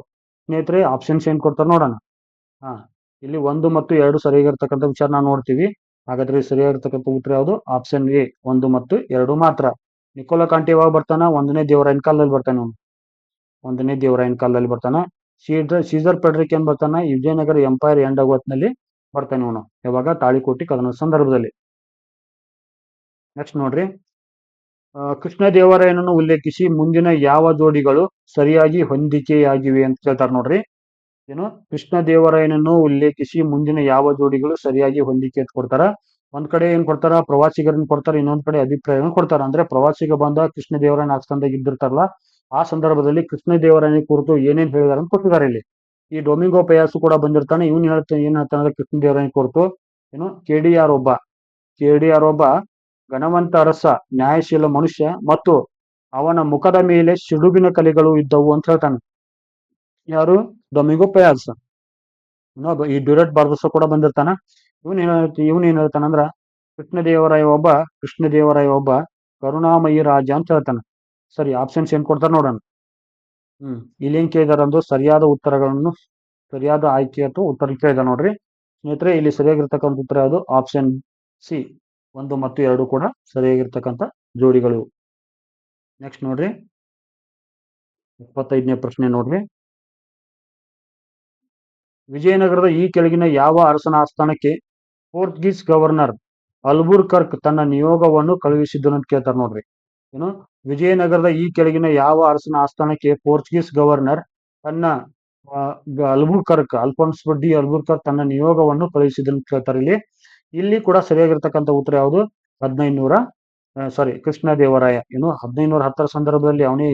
A: ಸ್ನೇಹಿತರೆ ಆಪ್ಷನ್ಸ್ ಏನ್ ಕೊಡ್ತಾರ ನೋಡೋಣ. ಇಲ್ಲಿ 1 ಮತ್ತು 2 ಸರಿಯಾಗಿರ್ತಕ್ಕಂಥ ವಿಚಾರ ನಾವು ನೋಡ್ತೀವಿ. ಹಾಗಾದ್ರೆ ಸರಿಯಾಗಿರ್ತಕ್ಕಂಥ ಉತ್ತರ ಯಾವುದು? ಆಪ್ಷನ್ ಎ, 1 ಮತ್ತು 2 ಮಾತ್ರ. ನಿಕೋಲಾ ಕಾಂಟಿ ಯಾವಾಗ ಬರ್ತಾನ? 1ನೇ ದೇವರಾಯನ ಕಾಲದಲ್ಲಿ ಬರ್ತಾನೆ ಅವನು. 1ನೇ ದೇವರಾಯನ ಕಾಲದಲ್ಲಿ ಬರ್ತಾನ. ಸೀಸರ್ ಫೆಡ್ರಿಕ್ ಏನ್ ಬರ್ತಾನ? ವಿಜಯನಗರ ಎಂಪೈರ್ ಎಂಡ್ ಆಗೋ ಹೊತ್ತಿನಲ್ಲಿ ಬರ್ತಾನೆ ಅವನು. ಯಾವಾಗ? ತಾಳಿಕೋಟಿ ಕದನದ ಸಂದರ್ಭದಲ್ಲಿ. ನೆಕ್ಸ್ಟ್ ನೋಡ್ರಿ, ಕೃಷ್ಣದೇವರಾಯನನ್ನು ಉಲ್ಲೇಖಿಸಿ ಮುಂದಿನ ಯಾವ ಜೋಡಿಗಳು ಸರಿಯಾಗಿ ಹೊಂದಿಕೆಯಾಗಿವೆ ಅಂತ ಕೇಳ್ತಾರೆ ನೋಡ್ರಿ. ಏನು? ಕೃಷ್ಣದೇವರಾಯನನ್ನು ಉಲ್ಲೇಖಿಸಿ ಮುಂದಿನ ಯಾವ ಜೋಡಿಗಳು ಸರಿಯಾಗಿ ಹೊಂದಿಕೆ ಕೊಡ್ತಾರ. ಒಂದ್ ಕಡೆ ಏನ್ ಕೊಡ್ತಾರ? ಪ್ರವಾಸಿಗರನ್ನ ಕೊಡ್ತಾರ, ಇನ್ನೊಂದ್ ಕಡೆ ಅಭಿಪ್ರಾಯವನ್ನು ಕೊಡ್ತಾರ. ಅಂದ್ರೆ ಪ್ರವಾಸಿಗ ಬಂದ ಕೃಷ್ಣದೇವರಾಯನ ಆಸ್ಥಾನದಾಗ ಇದ್ದಿರ್ತಾರಲ್ಲ, ಆ ಸಂದರ್ಭದಲ್ಲಿ ಕೃಷ್ಣದೇವರಾಯನ ಕುರಿತು ಏನೇನ್ ಹೇಳಿದಾರೆ ಅಂತ ಕೊಟ್ಟಿದ್ದಾರೆ ಇಲ್ಲಿ. ಈ ಡೊಮಿಂಗೋ ಪಯಾಸು ಕೂಡ ಬಂದಿರ್ತಾನೆ. ಏನ್ ಹೇಳ್ತಾನೆ ಕೃಷ್ಣದೇವರಾಯನ ಕುರಿತು? ಏನು? KDR ಒಬ್ಬ ಘನವಂತ ಅರಸ, ನ್ಯಾಯಶೀಲ ಮನುಷ್ಯ ಮತ್ತು ಅವನ ಮುಖದ ಮೇಲೆ ಸಿಡುಬಿನ ಕಲೆಗಳು ಇದ್ದವು ಅಂತ ಹೇಳ್ತಾನೆ. ಯಾರು? ಡೊಮಿಂಗೋ ಪಯಾಸ್. ಈ ಡ್ಯೂರೆಟ್ ಬಾರ್ಬಸ ಕೂಡ ಬಂದಿರ್ತಾನ. ಇವನ್ ಏನ್ ಹೇಳ್ತಾನಂದ್ರ ಕೃಷ್ಣದೇವರಾಯ ಒಬ್ಬ ಕರುಣಾಮಯಿ ರಾಜ ಅಂತ ಹೇಳ್ತಾನೆ. ಸರಿ, ಆಪ್ಷನ್ಸ್ ಏನ್ ಕೊಡ್ತಾರ ನೋಡೋಣ. ಇಲ್ಲಿ ಏನ್ ಕೇಳಿದಾರ ಅಂದ್ರೆ ಸರಿಯಾದ ಆಯ್ಕೆ ಅಥವಾ ಉತ್ತರ ಕೇಳಿದ ನೋಡ್ರಿ. ಸ್ನೇಹಿತರೆ ಇಲ್ಲಿ ಸರಿಯಾಗಿರ್ತಕ್ಕಂಥ ಉತ್ತರ ಯಾವುದು? ಆಪ್ಷನ್ ಸಿ, 1 ಮತ್ತು 2 ಕೂಡ ಸರಿಯಾಗಿರ್ತಕ್ಕಂಥ ಜೋಡಿಗಳು. ನೆಕ್ಸ್ಟ್ ನೋಡ್ರಿ, 25ನೇ ಪ್ರಶ್ನೆ ನೋಡ್ರಿ, ವಿಜಯನಗರದ ಈ ಕೆಳಗಿನ ಯಾವ ಅರಸನ ಆಸ್ಥಾನಕ್ಕೆ ಪೋರ್ಚುಗೀಸ್ ಗವರ್ನರ್ ಅಲ್ಬುರ್ಕರ್ಕ್ ತನ್ನ ನಿಯೋಗವನ್ನು ಕಳುಹಿಸಿದ್ದನು ಅಂತ ಕೇಳ್ತಾರೆ ನೋಡ್ರಿ. ಏನು? ವಿಜಯನಗರದ ಈ ಕೆಳಗಿನ ಯಾವ ಅರಸನ ಆಸ್ಥಾನಕ್ಕೆ ಪೋರ್ಚುಗೀಸ್ ಗವರ್ನರ್ ತನ್ನ ಅಲ್ಫೋನ್ಸ್ ಡಿ ಅಲ್ಬುರ್ಕರ್ಕ್ ತನ್ನ ನಿಯೋಗವನ್ನು ಕಳುಹಿಸಿದ್ದನ್ನು ಕೇಳ್ತಾರೆ ಇಲ್ಲಿ. ಇಲ್ಲಿ ಕೂಡ ಸರಿಯಾಗಿರ್ತಕ್ಕಂಥ ಉತ್ತರ ಯಾವುದು? ಕೃಷ್ಣದೇವರಾಯ. ಏನು? 1510 ಸಂದರ್ಭದಲ್ಲಿ ಅವನೇ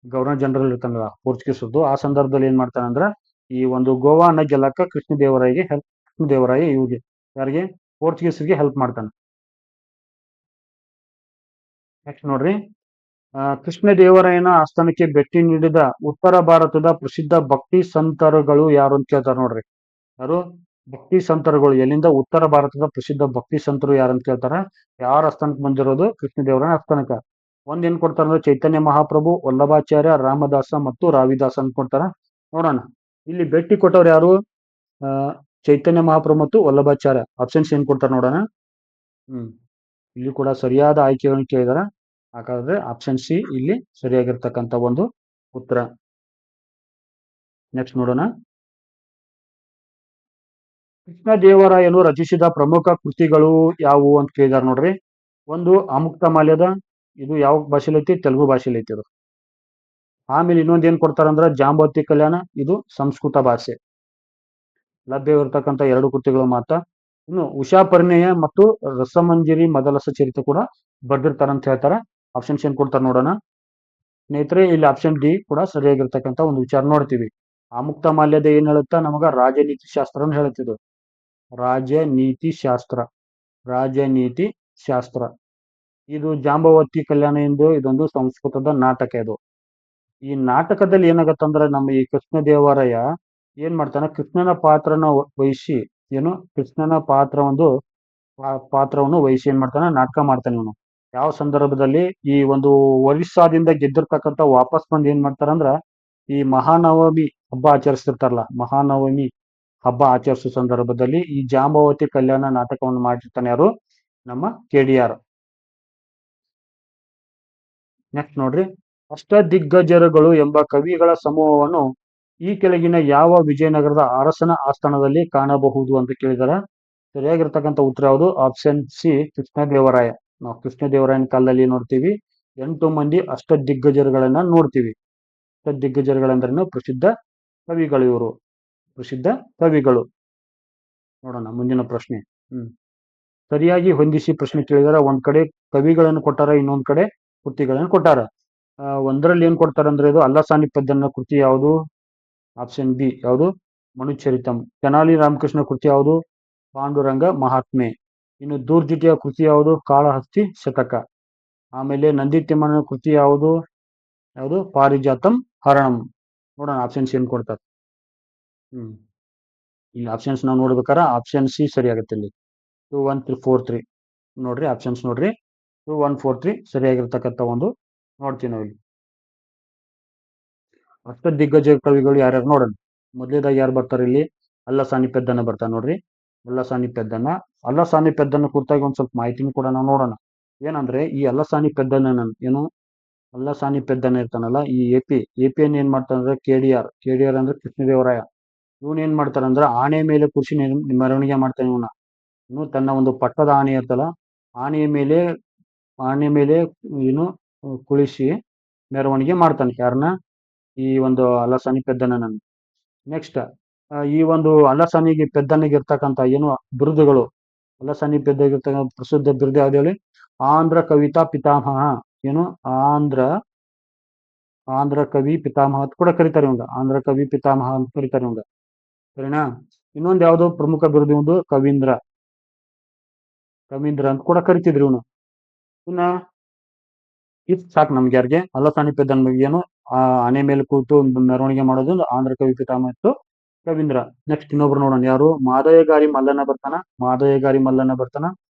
A: ಗವರ್ನರ್ ಜನರಲ್ ಇರ್ತಾನಲ್ಲ ಪೋರ್ಚುಗೀಸದ್ದು. ಆ ಸಂದರ್ಭದಲ್ಲಿ ಏನ್ ಮಾಡ್ತಾನಂದ್ರ ಈ ಒಂದು ಗೋವಾನ ಗೆಲ್ಲಕ್ಕ ಕೃಷ್ಣದೇವರಾಯ ಯಾರಿಗೆ? ಪೋರ್ಚುಗೀಸ್ಗೆ ಹೆಲ್ಪ್ ಮಾಡ್ತಾನೆ. ನೆಕ್ಸ್ಟ್ ನೋಡ್ರಿ, ಕೃಷ್ಣದೇವರಾಯನ ಆಸ್ಥಾನಕ್ಕೆ ಭೇಟಿ ನೀಡಿದ ಉತ್ತರ ಭಾರತದ ಪ್ರಸಿದ್ಧ ಭಕ್ತಿ ಸಂತರುಗಳು ಯಾರು ಅಂತ ಕೇಳ್ತಾರೆ ನೋಡ್ರಿ. ಯಾರು? ಭಕ್ತಿ ಸಂತರುಗಳು ಎಲ್ಲಿಂದ? ಉತ್ತರ ಭಾರತದ ಪ್ರಸಿದ್ಧ ಭಕ್ತಿ ಸಂತರು ಯಾರು ಅಂತ ಕೇಳ್ತಾರ. ಯಾರ ಆಸ್ಥಾನಕ್ಕೆ ಬಂದಿರೋದು? ಕೃಷ್ಣದೇವರಾಯನ ಆಸ್ಥಾನಕ್ಕೆ. ಒಂದ್ ಏನ್ ಕೊಡ್ತಾರ ಅಂದ್ರೆ ಚೈತನ್ಯ ಮಹಾಪ್ರಭು, ವಲ್ಲಭಾಚಾರ್ಯ, ರಾಮದಾಸ ಮತ್ತು ರಾವಿದಾಸ ಅಂತ ಕೊಡ್ತಾರ. ನೋಡೋಣ, ಇಲ್ಲಿ ಭೇಟಿ ಕೊಟ್ಟವ್ರು ಯಾರು? ಆ ಚೈತನ್ಯ ಮಹಾಪ್ರಭು ಮತ್ತು ವಲ್ಲಭಾಚಾರ್ಯ. ಆಪ್ಷನ್ಸ್ ಏನ್ ಕೊಡ್ತಾರ ನೋಡೋಣ. ಇಲ್ಲಿ ಕೂಡ ಸರಿಯಾದ ಆಯ್ಕೆಗಳನ್ನು ಕೇಳಿದಾರ. ಹಾಗಾದ್ರೆ ಆಪ್ಷನ್ ಸಿ ಇಲ್ಲಿ ಸರಿಯಾಗಿರ್ತಕ್ಕಂಥ ಒಂದು ಉತ್ತರ. ನೆಕ್ಸ್ಟ್ ನೋಡೋಣ. ಕೃಷ್ಣದೇವರಾಯನು ರಚಿಸಿದ ಪ್ರಮುಖ ಕೃತಿಗಳು ಯಾವುವು ಅಂತ ಕೇಳಿದಾರೆ ನೋಡ್ರಿ. ಒಂದು ಆಮುಕ್ತ ಮಾಲ್ಯದ, ಇದು ಯಾವ ಭಾಷೆಲಿ ಐತಿ? ತೆಲುಗು ಭಾಷೆಲಿ ಐತಿ ಇದು. ಆಮೇಲೆ ಇನ್ನೊಂದು ಏನ್ ಕೊಡ್ತಾರಂದ್ರ ಜಾಂಬವತಿ ಕಲ್ಯಾಣ, ಇದು ಸಂಸ್ಕೃತ ಭಾಷೆ. ಲಭ್ಯವಿರ್ತಕ್ಕಂಥ ಎರಡು ಕೃತಿಗಳು ಮಾತ್ರ. ಇನ್ನು ಉಷಾ ಪರಿಣಯ ಮತ್ತು ರಸಮಂಜರಿ ಮದಲಸ ಚರಿತ ಕೂಡ ಬರ್ದಿರ್ತಾರಂತ ಹೇಳ್ತಾರ. ಆಪ್ಷನ್ಸ್ ಏನ್ ಕೊಡ್ತಾರ ನೋಡೋಣ. ಸ್ನೇಹಿತರೆ, ಇಲ್ಲಿ ಆಪ್ಷನ್ ಡಿ ಕೂಡ ಸರಿಯಾಗಿರ್ತಕ್ಕಂಥ ಒಂದು ವಿಚಾರ ನೋಡ್ತೀವಿ. ಆಮುಕ್ತ ಮಾಲ್ಯದ ಏನ್ ಹೇಳುತ್ತಾ? ನಮಗ ರಾಜನೀತಿ ಶಾಸ್ತ್ರ ಹೇಳುತ್ತಿದ್ದು. ರಾಜನೀತಿ ಶಾಸ್ತ್ರ. ಇದು ಜಾಂಬವತಿ ಕಲ್ಯಾಣ ಎಂದು ಇದೊಂದು ಸಂಸ್ಕೃತದ ನಾಟಕ. ಇದು ಈ ನಾಟಕದಲ್ಲಿ ಏನಾಗತ್ತಂದ್ರ ನಮ್ಮ ಈ ಕೃಷ್ಣದೇವರಾಯ ಏನ್ ಮಾಡ್ತಾನ, ಕೃಷ್ಣನ ಪಾತ್ರನ ವಹಿಸಿ ಕೃಷ್ಣನ ಪಾತ್ರವನ್ನು ವಹಿಸಿ ಏನ್ ಮಾಡ್ತಾನ, ನಾಟಕ ಮಾಡ್ತಾನೆ ಇವನು. ಯಾವ ಸಂದರ್ಭದಲ್ಲಿ? ಈ ಒಂದು ಒರಿಸ್ಸಾದಿಂದ ಗೆದ್ದಿರ್ತಕ್ಕಂಥ ವಾಪಸ್ ಬಂದು ಏನ್ ಮಾಡ್ತಾರಂದ್ರ ಈ ಮಹಾನವಮಿ ಹಬ್ಬ ಆಚರಿಸ್ತಿರ್ತಾರಲ್ಲ, ಮಹಾನವಮಿ ಹಬ್ಬ ಆಚರಿಸೋ ಸಂದರ್ಭದಲ್ಲಿ ಈ ಜಾಂಬವತಿ ಕಲ್ಯಾಣ ನಾಟಕವನ್ನು ಮಾಡಿರ್ತಾನೆ. ಯಾರು? ನಮ್ಮ KDR. ನೆಕ್ಸ್ಟ್ ನೋಡ್ರಿ. ಅಷ್ಟದಿಗ್ಗಜರುಗಳು ಎಂಬ ಕವಿಗಳ ಸಮೂಹವನ್ನು ಈ ಕೆಳಗಿನ ಯಾವ ವಿಜಯನಗರದ ಅರಸನ ಆಸ್ಥಾನದಲ್ಲಿ ಕಾಣಬಹುದು ಅಂತ ಕೇಳಿದಾರ. ಸರಿಯಾಗಿರ್ತಕ್ಕಂಥ ಉತ್ತರ ಯಾವುದು? Option C, Krishnadevaraya. ನಾವು ಕೃಷ್ಣದೇವರಾಯನ ಕಾಲದಲ್ಲಿ ನೋಡ್ತೀವಿ 8 ಮಂದಿ ಅಷ್ಟದಿಗ್ಗಜರುಗಳನ್ನ ನೋಡ್ತೀವಿ. ಅಷ್ಟದಿಗ್ಗಜರುಗಳಂದ್ರೇನು? ಪ್ರಸಿದ್ಧ ಕವಿಗಳು ಇವರು. ಪ್ರಸಿದ್ಧ ಕವಿಗಳು. ನೋಡೋಣ ಮುಂದಿನ ಪ್ರಶ್ನೆ. ಸರಿಯಾಗಿ ಹೊಂದಿಸಿ ಪ್ರಶ್ನೆ ಕೇಳಿದಾರ. ಒಂದ್ ಕಡೆ ಕವಿಗಳನ್ನು ಕೊಟ್ಟಾರ, ಇನ್ನೊಂದ್ ಕಡೆ ಕೃತಿಗಳನ್ನು ಕೊಟ್ಟಾರ. ಒಂದರಲ್ಲಿ ಏನ್ ಕೊಡ್ತಾರ ಅಂದ್ರೆ ಇದು ಅಲ್ಲಸಾನಿ ಪದ್ಯನ ಕೃತಿ ಯಾವುದು? Option B. ಯಾವುದು? ಮನುಚರಿತಂ. ತೆನಾಲಿ ರಾಮಕೃಷ್ಣ ಕೃತಿ ಯಾವುದು? ಪಾಂಡುರಂಗ ಮಹಾತ್ಮೆ. ಇನ್ನು ದೂರ್ಜಟಿಯ ಕೃತಿ ಯಾವುದು? ಕಾಳಹಸ್ತಿ ಶತಕ. ಆಮೇಲೆ ನಂದಿತಿಮ್ಮನ ಕೃತಿ ಯಾವುದು? ಪಾರಿಜಾತಂ ಹರಣಂ. ನೋಡೋಣ ಆಪ್ಷನ್ಸ್ ಏನ್ ಕೊಡ್ತಾರೆ. ಇಲ್ಲಿ ಆಪ್ಷನ್ಸ್ ನಾವು ನೋಡ್ಬೇಕಾರ ಆಪ್ಷನ್ ಸಿ ಸರಿ ಆಗುತ್ತೆ. ಇಲ್ಲಿ 2 1 3 4 3 ನೋಡ್ರಿ. ಆಪ್ಷನ್ಸ್ ನೋಡ್ರಿ. 2 1 4 3 ಸರಿಯಾಗಿರ್ತಕ್ಕಂಥ ಒಂದು ನೋಡ್ತೀವಿ ನಾವು ಇಲ್ಲಿ. ಅಷ್ಟದಿಗ್ಗಜ ಕವಿಗಳು ಯಾರ್ಯಾರು ನೋಡೋಣ. ಮೊದಲೇದಾಗಿ ಯಾರು ಬರ್ತಾರೆ ಇಲ್ಲಿ? ಅಲ್ಲಸಾನಿ ಪೆದ್ದನ ಬರ್ತಾನೆ ನೋಡ್ರಿ. ಅಲ್ಲಸಾನಿ ಪೆದ್ದನ ಕುರಿತಾಗಿ ಒಂದ್ ಸ್ವಲ್ಪ ಮಾಹಿತಿನೂ ಕೂಡ ನಾವು ನೋಡೋಣ. ಏನಂದ್ರೆ ಈ ಅಲ್ಲಸಾನಿ ಪೆದ್ದನ ಅಲ್ಲಸಾನಿ ಪೆದ್ದನ ಇರ್ತಾನಲ್ಲ, ಈ ಎಪಿಯನ್ನು ಏನ್ ಮಾಡ್ತಾನಂದ್ರೆ KDR ಅಂದ್ರೆ ಕೃಷ್ಣದೇವರಾಯ. ಇವನ್ ಏನ್ ಮಾಡ್ತಾರಂದ್ರ ಆನೆ ಮೇಲೆ ಕೂರಿಸಿ ಮೆರವಣಿಗೆ ಮಾಡ್ತಾನೆ. ಇವನು ತನ್ನ ಒಂದು ಪಟ್ಟದ ಆನೆ ಇರ್ತಲ್ಲ, ಆನೆಯ ಮೇಲೆ ಕುಳಿಸಿ ಮೆರವಣಿಗೆ ಮಾಡ್ತಾನೆ. ಯಾರನ್ನ? ಈ ಒಂದು ಅಲ್ಲಸಾನಿ ಪೆದ್ದನ. ನೆಕ್ಸ್ಟ್ ಈ ಒಂದು ಅಲ್ಲಸಾನಿಗೆ ಪೆದ್ದನಿಗೆ ಇರ್ತಕ್ಕಂಥ ಬಿರುದುಗಳು. ಅಲ್ಲಸಾನಿ ಪೆದ್ದಗಿರ್ತಕ್ಕಂಥ ಪ್ರಸಿದ್ಧ ಬಿರುದು ಯಾವ್ದು ಹೇಳಿ? ಆಂಧ್ರ ಕವಿತಾ ಪಿತಾಮಹ. ಆಂಧ್ರ ಕವಿ ಪಿತಾಮಹ ಅಂತ ಕೂಡ ಕರೀತಾರೆ ಇವಂಗ. ಆಂಧ್ರ ಕವಿ ಪಿತಾಮಹ ಅಂತ ಕರೀತಾರೆ ಇವಂಗ. ಸರಿನಾ? ಇನ್ನೊಂದು ಯಾವ್ದು ಪ್ರಮುಖ ಬಿರುದು? ಒಂದು ಕವೀಂದ್ರ ಅಂತ ಕೂಡ ಕರಿತಿದ್ರು ಇವನು. ಇನ್ನ ಇದು ಸಾಕು ನಮ್ಗೆ. ಯಾರಿಗೆ? ಅಲ್ಲಸಾನಿ ಪೆದ್ದನ ಬಗ್ಗೆ ಆನೆ ಮೇಲೆ ಕೂತು ಮೆರವಣಿಗೆ ಮಾಡೋದು ಆಂಧ್ರ ಕವಿ ಪಿತಾಮಹ ಮತ್ತು ಕವೀಂದ್ರ. ನೆಕ್ಸ್ಟ್ ಇನ್ನೊಬ್ರು ನೋಡೋಣ. ಯಾರು? ಮಾದಯ್ಯಗಾರಿ ಮಲ್ಲನ ಬರ್ತಾನ.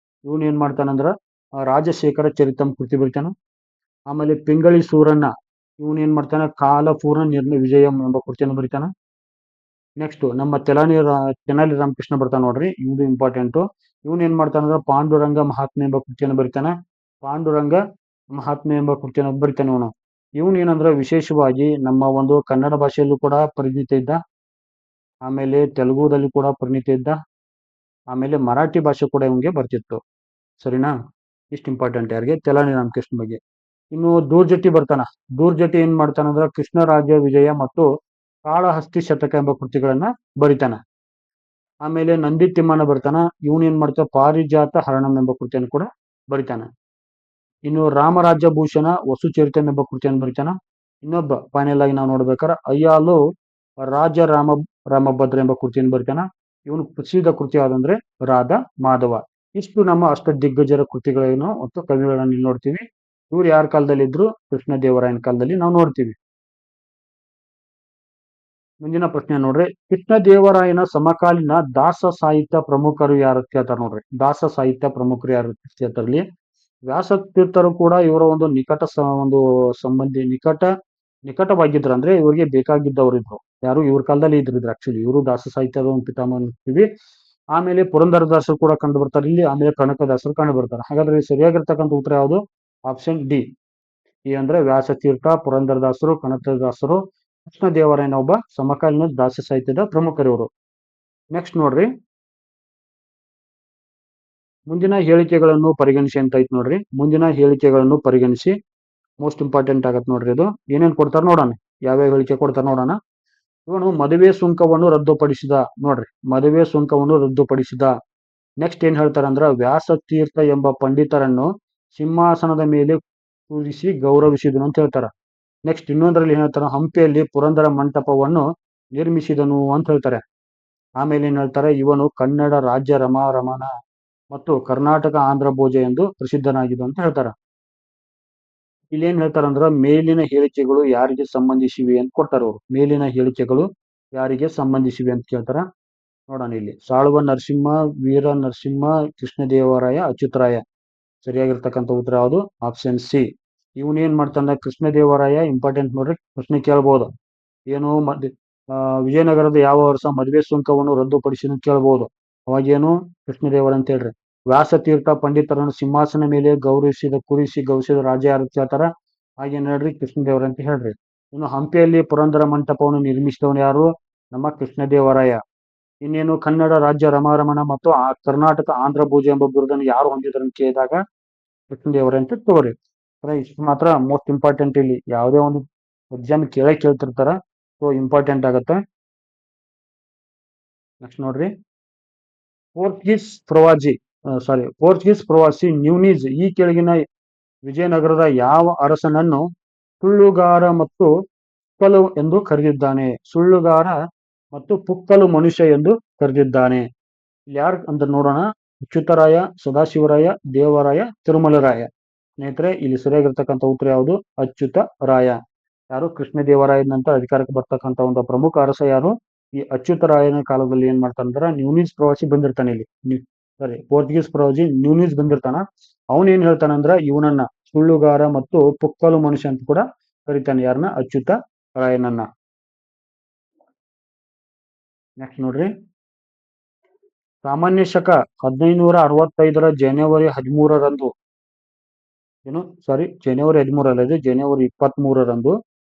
A: ಇವನ್ ಏನ್ ಮಾಡ್ತಾನಂದ್ರ ರಾಜಶೇಖರ ಚರಿತಂ ಕೃತಿ ಬರೀತಾನ. ಆಮೇಲೆ ಪಿಂಗಳಿ ಸೂರಣ್ಣ ಇವನ್ ಏನ್ ಮಾಡ್ತಾನ? ಕಾಲಪೂರ್ಣ ವಿಜಯಂ ಎಂಬ ಕೃತಿಯನ್ನು ಬರೀತಾನ. ನೆಕ್ಸ್ಟ್ ನಮ್ಮ ತೆನಾಲಿ ರಾಮಕೃಷ್ಣ ಬರ್ತಾನ ನೋಡ್ರಿ. ಇದು ಇಂಪಾರ್ಟೆಂಟ್. ಇವನ್ ಏನ್ ಮಾಡ್ತಾನಂದ್ರ ಪಾಂಡುರಂಗ ಮಹಾತ್ಮೆ ಎಂಬ ಕೃತಿಯನ್ನು ಬರೀತಾನ. ಇವನು ಏನಂದ್ರ ವಿಶೇಷವಾಗಿ ನಮ್ಮ ಒಂದು ಕನ್ನಡ ಭಾಷೆಯಲ್ಲೂ ಕೂಡ ಪರಿಣಿತಿ ಇದ್ದ, ಆಮೇಲೆ ತೆಲುಗುದಲ್ಲಿ ಕೂಡ ಪರಿಣಿತಿ ಇದ್ದ, ಆಮೇಲೆ ಮರಾಠಿ ಭಾಷೆ ಕೂಡ ಇವನಿಗೆ ಬರ್ತಿತ್ತು. ಸರಿನಾ? ಇಷ್ಟು ಇಂಪಾರ್ಟೆಂಟ್ ಯಾರಿಗೆ? ತೆಲಾನಿ ರಾಮಕೃಷ್ಣ ಬಗ್ಗೆ. ಇನ್ನು ದೂರ್ಜಟಿ ಬರ್ತಾನ. ದೂರ್ಜಟಿ ಏನ್ ಮಾಡ್ತಾನಂದ್ರ ಕೃಷ್ಣರಾಜ ವಿಜಯ ಮತ್ತು ಕಾಳಹಸ್ತಿ ಶತಕ ಎಂಬ ಕೃತಿಗಳನ್ನ ಬರಿತಾನ. ಆಮೇಲೆ ನಂದಿತಿಮ್ಮನ ಬರ್ತಾನ. ಇವನ್ ಏನ್ ಮಾಡ್ತಾನ? ಪಾರಿಜಾತ ಹರಣಂ ಎಂಬ ಕೃತಿಯನ್ನು ಕೂಡ ಬರಿತಾನ. ಇನ್ನು ರಾಮರಾಜ್ಯ ಭೂಷಣ ವಸುಚರಿತಂ ಎಂಬ ಕೃತಿಯನ್ನು ಬರಿತಾನ. ಇನ್ನೊಬ್ಬ ಫೈನಲ್ ಆಗಿ ನಾವು ನೋಡ್ಬೇಕಾರ ಅಯ್ಯಾಲು ರಾಮಭದ್ರ ಎಂಬ ಕೃತಿಯನ್ನು ಬರಿತಾನ. ಇವನು ಪ್ರಸಿದ್ಧ ಕೃತಿ ಯಾವ್ದಂದ್ರೆ ರಾಧಾ ಮಾಧವ. ಇಷ್ಟು ನಮ್ಮ ಅಷ್ಟದಿಗ್ಗಜರ ಕೃತಿಗಳೇನು ಮತ್ತು ಕವಿಗಳನ್ನ ನೋಡ್ತೀವಿ. ಇವ್ರು ಯಾರ ಕಾಲದಲ್ಲಿ ಇದ್ರು? ಕೃಷ್ಣದೇವರಾಯನ ಕಾಲದಲ್ಲಿ ನಾವು ನೋಡ್ತೀವಿ. ಮುಂದಿನ ಪ್ರಶ್ನೆ ನೋಡ್ರಿ, ಕೃಷ್ಣದೇವರಾಯನ ಸಮಕಾಲೀನ ದಾಸ ಸಾಹಿತ್ಯ ಪ್ರಮುಖರು ಯಾರು ಕೇಳ್ತಾರೆ ನೋಡ್ರಿ. ದಾಸ ಸಾಹಿತ್ಯ ಪ್ರಮುಖರು ಯಾರು ಕೇಳ್ತಾರಲ್ಲಿ ವ್ಯಾಸತೀರ್ಥರು ಕೂಡ ಇವರ ಒಂದು ಒಂದು ಸಂಬಂಧಿ ನಿಕಟವಾಗಿದ್ರು. ಅಂದ್ರೆ ಇವರಿಗೆ ಬೇಕಾಗಿದ್ದವರು ಇದ್ರು. ಯಾರು ಇವ್ರ ಕಾಲದಲ್ಲಿ ಇದ್ರು ಆಕ್ಚುಲಿ. ಇವರು ದಾಸ ಸಾಹಿತ್ಯದ ಒಂದು ಪಿತಾಮಹ ಅಂತೀವಿ. ಆಮೇಲೆ ಪುರಂದರದಾಸರು ಕೂಡ ಕಂಡು ಬರ್ತಾರೆ ಇಲ್ಲಿ. ಆಮೇಲೆ ಕನಕದಾಸರು ಕಂಡು ಬರ್ತಾರೆ. ಹಾಗಾದ್ರೆ ಸರಿಯಾಗಿರ್ತಕ್ಕಂಥ ಉತ್ತರ ಯಾವುದು? Option D. ಈ ಅಂದ್ರೆ ವ್ಯಾಸತೀರ್ಥ, ಪುರಂದರದಾಸರು, ಕನಕದಾಸರು, ಕೃಷ್ಣದೇವರಾಯನ ಒಬ್ಬ ಸಮಕಾಲೀನ ದಾಸ ಸಾಹಿತ್ಯದ ಪ್ರಮುಖರಿವರು. ನೆಕ್ಸ್ಟ್ ನೋಡ್ರಿ, ಮುಂದಿನ ಹೇಳಿಕೆಗಳನ್ನು ಪರಿಗಣಿಸಿ ಅಂತ ಐತಿ ನೋಡ್ರಿ. ಮುಂದಿನ ಹೇಳಿಕೆಗಳನ್ನು ಪರಿಗಣಿಸಿ. ಮೋಸ್ಟ್ ಇಂಪಾರ್ಟೆಂಟ್ ಆಗತ್ತೆ ನೋಡ್ರಿ ಇದು. ಏನೇನ್ ಕೊಡ್ತಾರ ನೋಡೋಣ, ಯಾವ್ಯಾವ ಹೇಳಿಕೆ ಕೊಡ್ತಾರ ನೋಡೋಣ. ಇವನು ಮದುವೆ ಸುಂಕವನ್ನು ರದ್ದುಪಡಿಸಿದ ನೋಡ್ರಿ. ಮದುವೆ ಸುಂಕವನ್ನು ರದ್ದುಪಡಿಸಿದ. ನೆಕ್ಸ್ಟ್ ಏನ್ ಹೇಳ್ತಾರಂದ್ರ ವ್ಯಾಸತೀರ್ಥ ಎಂಬ ಪಂಡಿತರನ್ನು ಸಿಂಹಾಸನದ ಮೇಲೆ ಕೂರಿಸಿ ಗೌರವಿಸಿದನು ಅಂತ ಹೇಳ್ತಾರ. ನೆಕ್ಸ್ಟ್ ಇನ್ನೊಂದರಲ್ಲಿ ಏನ್ ಹೇಳ್ತಾರ, ಹಂಪಿಯಲ್ಲಿ ಪುರಂದರ ಮಂಟಪವನ್ನು ನಿರ್ಮಿಸಿದನು ಅಂತ ಹೇಳ್ತಾರೆ. ಆಮೇಲೆ ಏನ್ ಹೇಳ್ತಾರೆ, ಇವನು ಕನ್ನಡ ರಾಜ್ಯ ರಮಾರಮಣ ಮತ್ತು ಕರ್ನಾಟಕ ಆಂಧ್ರ ಭೋಜ ಎಂದು ಪ್ರಸಿದ್ಧನಾಗಿದ್ದು ಅಂತ ಹೇಳ್ತಾರ. ಇಲ್ಲಿ ಏನ್ ಹೇಳ್ತಾರಂದ್ರ ಮೇಲಿನ ಹೇಳಿಕೆಗಳು ಯಾರಿಗೆ ಸಂಬಂಧಿಸಿವೆ ಅಂತ ಕೊಡ್ತಾರ ಅವರು. ಮೇಲಿನ ಹೇಳಿಕೆಗಳು ಯಾರಿಗೆ ಸಂಬಂಧಿಸಿವೆ ಅಂತ ಕೇಳ್ತಾರ. ನೋಡೋಣ ಇಲ್ಲಿ, ಸಾಳುವ ನರಸಿಂಹ, ವೀರ ನರಸಿಂಹ, ಕೃಷ್ಣದೇವರಾಯ, ಅಚ್ಯುತರಾಯ. ಸರಿಯಾಗಿರ್ತಕ್ಕಂಥ ಉತ್ತರ ಯಾವುದು? Option C. ಇವನ್ ಏನ್ ಮಾಡ್ತಾನ ಕೃಷ್ಣದೇವರಾಯ? ಇಂಪಾರ್ಟೆಂಟ್ ನೋಡ್ರಿ, ಪ್ರಶ್ನೆ ಕೇಳ್ಬೋದು. ಏನು ವಿಜಯನಗರದ ಯಾವ ವರ್ಷ ಮದುವೆ ಸುಂಕವನ್ನು ರದ್ದುಪಡಿಸಿದ ಕೇಳ್ಬೋದು. ಅವಾಗೇನು ಕೃಷ್ಣದೇವರ ಅಂತ ಹೇಳ್ರಿ. ವ್ಯಾಸತೀರ್ಥ ಪಂಡಿತರನ್ನು ಸಿಂಹಾಸನ ಮೇಲೆ ಗೌರವಿಸಿದ ರಾಜ ಯಾರು ಕೇಳ್ತಾರ. ಹಾಗೇನ್ ಹೇಳ್ರಿ, ಕೃಷ್ಣದೇವರ ಅಂತ ಹೇಳ್ರಿ. ಇನ್ನು ಹಂಪಿಯಲ್ಲಿ ಪುರಂದರ ಮಂಟಪವನ್ನು ನಿರ್ಮಿಸಿದವನು ಯಾರು? ನಮ್ಮ ಕೃಷ್ಣದೇವರಾಯ. ಇನ್ನೇನು ಕನ್ನಡ ರಾಜ್ಯ ರಮಾರಮಣ ಮತ್ತು ಕರ್ನಾಟಕ ಆಂಧ್ರ ಭೋಜ ಎಂಬ ಬಿರುದನ್ನು ಯಾರು ಹೊಂದಿದ್ರು ಅಂತ ಕೇಳಿದಾಗ ಕೃಷ್ಣದೇವರ ಅಂತ ತಗೋರಿ. ಇಷ್ಟು ಮಾತ್ರ ಮೋಸ್ಟ್ ಇಂಪಾರ್ಟೆಂಟ್. ಇಲ್ಲಿ ಯಾವುದೇ ಒಂದು ಎಕ್ಸಾಮ್ ಕೇಳ್ತಿರ್ತಾರ, ಸೊ ಇಂಪಾರ್ಟೆಂಟ್ ಆಗತ್ತೆ. ನೆಕ್ಸ್ಟ್ ನೋಡ್ರಿ, ಪೋರ್ಚುಗೀಸ್ ಪ್ರವಾಸಿ ನ್ಯೂನೀಸ್ ಈ ಕೆಳಗಿನ ವಿಜಯನಗರದ ಯಾವ ಅರಸನನ್ನು ಸುಳ್ಳುಗಾರ ಮತ್ತು ಪುಕ್ಕಲು ಎಂದು ಕರೆದಿದ್ದಾನೆ? ಸುಳ್ಳುಗಾರ ಮತ್ತು ಪುಕ್ಕಲು ಮನುಷ್ಯ ಎಂದು ಕರೆದಿದ್ದಾನೆ. ಯಾರು ಅಂತ ನೋಡೋಣ. ಅಚ್ಯುತರಾಯ, ಸದಾಶಿವರಾಯ, ದೇವರಾಯ, ತಿರುಮಲರಾಯ. ಸ್ನೇಹಿತರೆ, ಇಲ್ಲಿ ಸರಿಯಾಗಿರ್ತಕ್ಕಂಥ ಉತ್ತರ ಯಾವುದು? ಅಚ್ಯುತರಾಯ. ಯಾರು? ಕೃಷ್ಣದೇವರಾಯನ ನಂತರ ಅಧಿಕಾರಕ್ಕೆ ಬರ್ತಕ್ಕಂಥ ಒಂದು ಪ್ರಮುಖ ಅರಸ ಯಾರು? ಈ ಅಚ್ಯುತರಾಯನ ಕಾಲದಲ್ಲಿ ಏನ್ ಮಾಡ್ತಾನಂದ್ರ ನ್ಯೂನೀಸ್ ಪ್ರವಾಸಿ ಬಂದಿರ್ತಾನೆ ಇಲ್ಲಿ. ಪೋರ್ಚುಗೀಸ್ ಪ್ರವಾಸಿ ನ್ಯೂನೀಸ್ ಬಂದಿರ್ತಾನ. ಅವನ್ ಏನ್ ಹೇಳ್ತಾನಂದ್ರ ಇವನನ್ನ ಸುಳ್ಳುಗಾರ ಮತ್ತು ಪುಕ್ಕಲು ಮನುಷ್ಯ ಅಂತ ಕೂಡ ಕರೀತಾನೆ. ಯಾರನ್ನ? ಅಚ್ಯುತರಾಯನನ್ನ. ನೆಕ್ಸ್ಟ್ ನೋಡ್ರಿ, ಸಾಮಾನ್ಯ ಶಕ 1565 ಜನವರಿ 13ರಂದು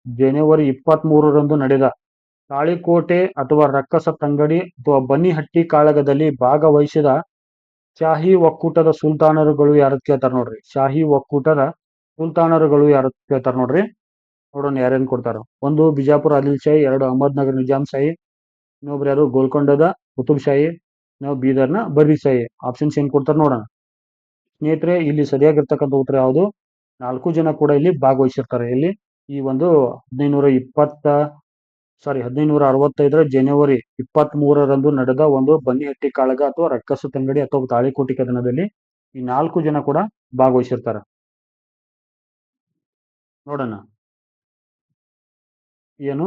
A: ಜನವರಿ 23ರಂದು ನಡೆದ ತಾಳಿಕೋಟೆ ಅಥವಾ ರಕ್ಕಸ ತಂಗಡಿ ಅಥವಾ ಬನ್ನಿಹಟ್ಟಿ ಕಾಳಗದಲ್ಲಿ ಭಾಗವಹಿಸಿದ ಶಾಹಿ ಒಕ್ಕೂಟದ ಸುಲ್ತಾನರುಗಳು ಯಾರು ಕೇಳ್ತಾರ ನೋಡ್ರಿ. ಶಾಹಿ ಒಕ್ಕೂಟದ ಸುಲ್ತಾನರುಗಳು ಯಾರು ಕೇಳ್ತಾರ ನೋಡ್ರಿ. ನೋಡೋಣ ಯಾರೇನ್ ಕೊಡ್ತಾರ. ಒಂದು ಬಿಜಾಪುರ ಆದಿಲ್ ಶಾಹಿ, 2 ಅಹಮದ್ನಗರ್ ನಿಜಾಮ್ ಶಾಹಿ, ಇನ್ನೊಬ್ರು ಯಾರು ಗೋಲ್ಕೊಂಡದ ಕುತುಬ್ ಶಾಹಿ, ನಾವು ಬೀದರ್ನ ಬರ್ರಿ ಶಾಹಿ. ಆಪ್ಷನ್ಸ್ ಏನ್ ಕೊಡ್ತಾರ ನೋಡೋಣ. ಸ್ನೇಹಿತರೆ, ಇಲ್ಲಿ ಸರಿಯಾಗಿರ್ತಕ್ಕಂಥ ಉತ್ತರ ಯಾವುದು? 4 ಜನ ಕೂಡ ಇಲ್ಲಿ ಭಾಗವಹಿಸಿರ್ತಾರೆ. ಇಲ್ಲಿ ಈ ಒಂದು 1565 ಜನವರಿ 23ರಂದು ನಡೆದ ಒಂದು ಬನ್ನಿಹಟ್ಟಿ ಕಾಳಗ ಅಥವಾ ರಕ್ಕಸ ತಂಗಡಿ ಅಥವಾ ತಾಳಿಕೋಟಿ ಕದನದಲ್ಲಿ ಈ 4 ಜನ ಕೂಡ ಭಾಗವಹಿಸಿರ್ತಾರೆ. ನೋಡೋಣ ಏನು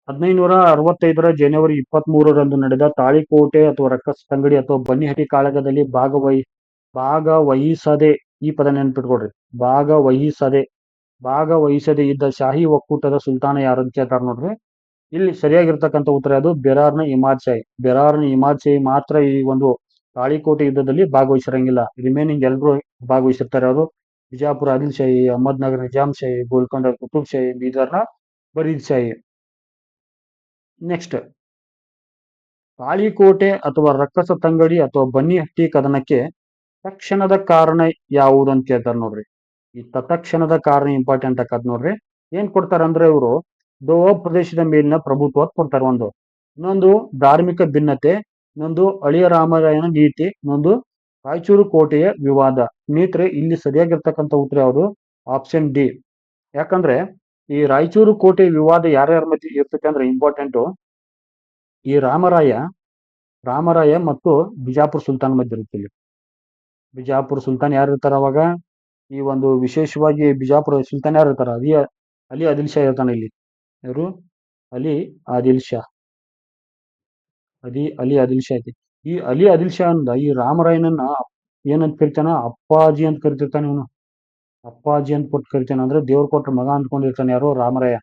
A: 1565 ಜನವರಿ 23ರಂದು ನಡೆದ ತಾಳಿಕೋಟೆ ಅಥವಾ ರಕ್ಕಸ ತಂಗಡಿ ಅಥವಾ ಬನ್ನಿಹಟ್ಟಿ ಕಾಳಗದಲ್ಲಿ ಭಾಗವಹಿಸದೆ, ಈ ಪದ ನೆನ್ಪಿಟ್ಕೊಡ್ರಿ, ಭಾಗವಹಿಸದೆ ಇದ್ದ ಶಾಹಿ ಒಕ್ಕೂಟದ ಸುಲ್ತಾನ ಯಾರು ಅಂತ ಕೇಳ್ತಾರ ನೋಡ್ರಿ. ಇಲ್ಲಿ ಸರಿಯಾಗಿರ್ತಕ್ಕಂಥ ಉತ್ತರ ಅದು ಬೆರಾರ್ನ ಇಮಾದ್ ಶಾಹಿ ಮಾತ್ರ ಈ ಒಂದು ತಾಳಿಕೋಟೆ ಯುದ್ಧದಲ್ಲಿ ಭಾಗವಹಿಸಿರಂಗಿಲ್ಲ. ರಿಮೈನಿಂಗ್ ಎಲ್ಲರೂ ಭಾಗವಹಿಸಿರ್ತಾರೆ. ಅವರು ಬಿಜಾಪುರ ಆದಿಲ್ ಶಾಹಿ, ಅಹಮದ್ನಗರ್ ನಿಜಾಮ್ ಶಾಹಿ, ಗೋಲ್ಕೊಂಡ ಕುತುಬ್ ಶಾಹಿ, ಬೀದರ್ನ ಬರೀದ್ ಶಾಹಿ. ನೆಕ್ಸ್ಟ್, ತಾಳಿಕೋಟೆ ಅಥವಾ ರಕ್ಕಸ ತಂಗಡಿ ಅಥವಾ ಬನ್ನಿಹಟ್ಟಿ ಕದನಕ್ಕೆ ತಕ್ಷಣದ ಕಾರಣ ಯಾವುದು ಅಂತ ಕೇಳ್ತಾರ ನೋಡ್ರಿ. ಈ ತತ್ಕ್ಷಣದ ಕಾರಣ ಇಂಪಾರ್ಟೆಂಟ್ ಆಕತ್ ನೋಡ್ರಿ. ಏನ್ ಕೊಡ್ತಾರಂದ್ರೆ ಇವರು ದೋವ ಪ್ರದೇಶದ ಮೇಲಿನ ಪ್ರಭುತ್ವ ಕೊಡ್ತಾರೆ. ಇನ್ನೊಂದು ಧಾರ್ಮಿಕ ಭಿನ್ನತೆ, ಇನ್ನೊಂದು ಅಳಿಯ ರಾಮರಾಯನ ನೀತಿ, ಇನ್ನೊಂದು ರಾಯಚೂರು ಕೋಟೆಯ ವಿವಾದ. ಸ್ನೇಹಿತರೆ, ಇಲ್ಲಿ ಸರಿಯಾಗಿರ್ತಕ್ಕಂಥ ಉತ್ತರ ಯಾವುದು? Option D. ಯಾಕಂದ್ರೆ ಈ ರಾಯಚೂರು ಕೋಟೆ ವಿವಾದ ಯಾರ್ಯಾರ ಮಧ್ಯೆ ಇರ್ತೈತೆ ಅಂದ್ರೆ ಇಂಪಾರ್ಟೆಂಟು, ಈ ರಾಮರಾಯ ಮತ್ತು ಬಿಜಾಪುರ ಸುಲ್ತಾನ್ ಮಧ್ಯೆ ಇರುತ್ತೆ. ಇಲ್ಲಿ ಬಿಜಾಪುರ ಸುಲ್ತಾನ್ ಯಾರು ಇರ್ತಾರ ಅವಾಗ? ಈ ಒಂದು ವಿಶೇಷವಾಗಿ ಬಿಜಾಪುರ ಸುಲ್ತಾನ್ ಯಾರು ಇರ್ತಾರ, ಅಲಿ ಆದಿಲ್ ಶಾ ಇರ್ತಾನೆ ಇಲ್ಲಿ. ಇವರು ಅಲಿ ಆದಿಲ್ ಶಾ, ಅಲಿ ಆದಿಲ್ ಶಾ ಐತಿ. ಈ ಅಲಿ ಆದಿಲ್ ಶಾ ಅಂದ ಈ ರಾಮರಾಯನನ್ನ ಏನಂತ ಕರಿತಾನ, ಅಪ್ಪಾಜಿ ಅಂತ ಕರಿತಿರ್ತಾನೆ ಇವನು. ಅಪ್ಪಾಜಿ ಅಂತ ಕೊಟ್ಟು ಕರಿತಾನ, ಅಂದ್ರೆ ದೇವ್ರ ಕೊಟ್ಟ ಮಗ ಅಂದ್ಕೊಂಡಿರ್ತಾನೆ ಯಾರು, ರಾಮರಾಯ.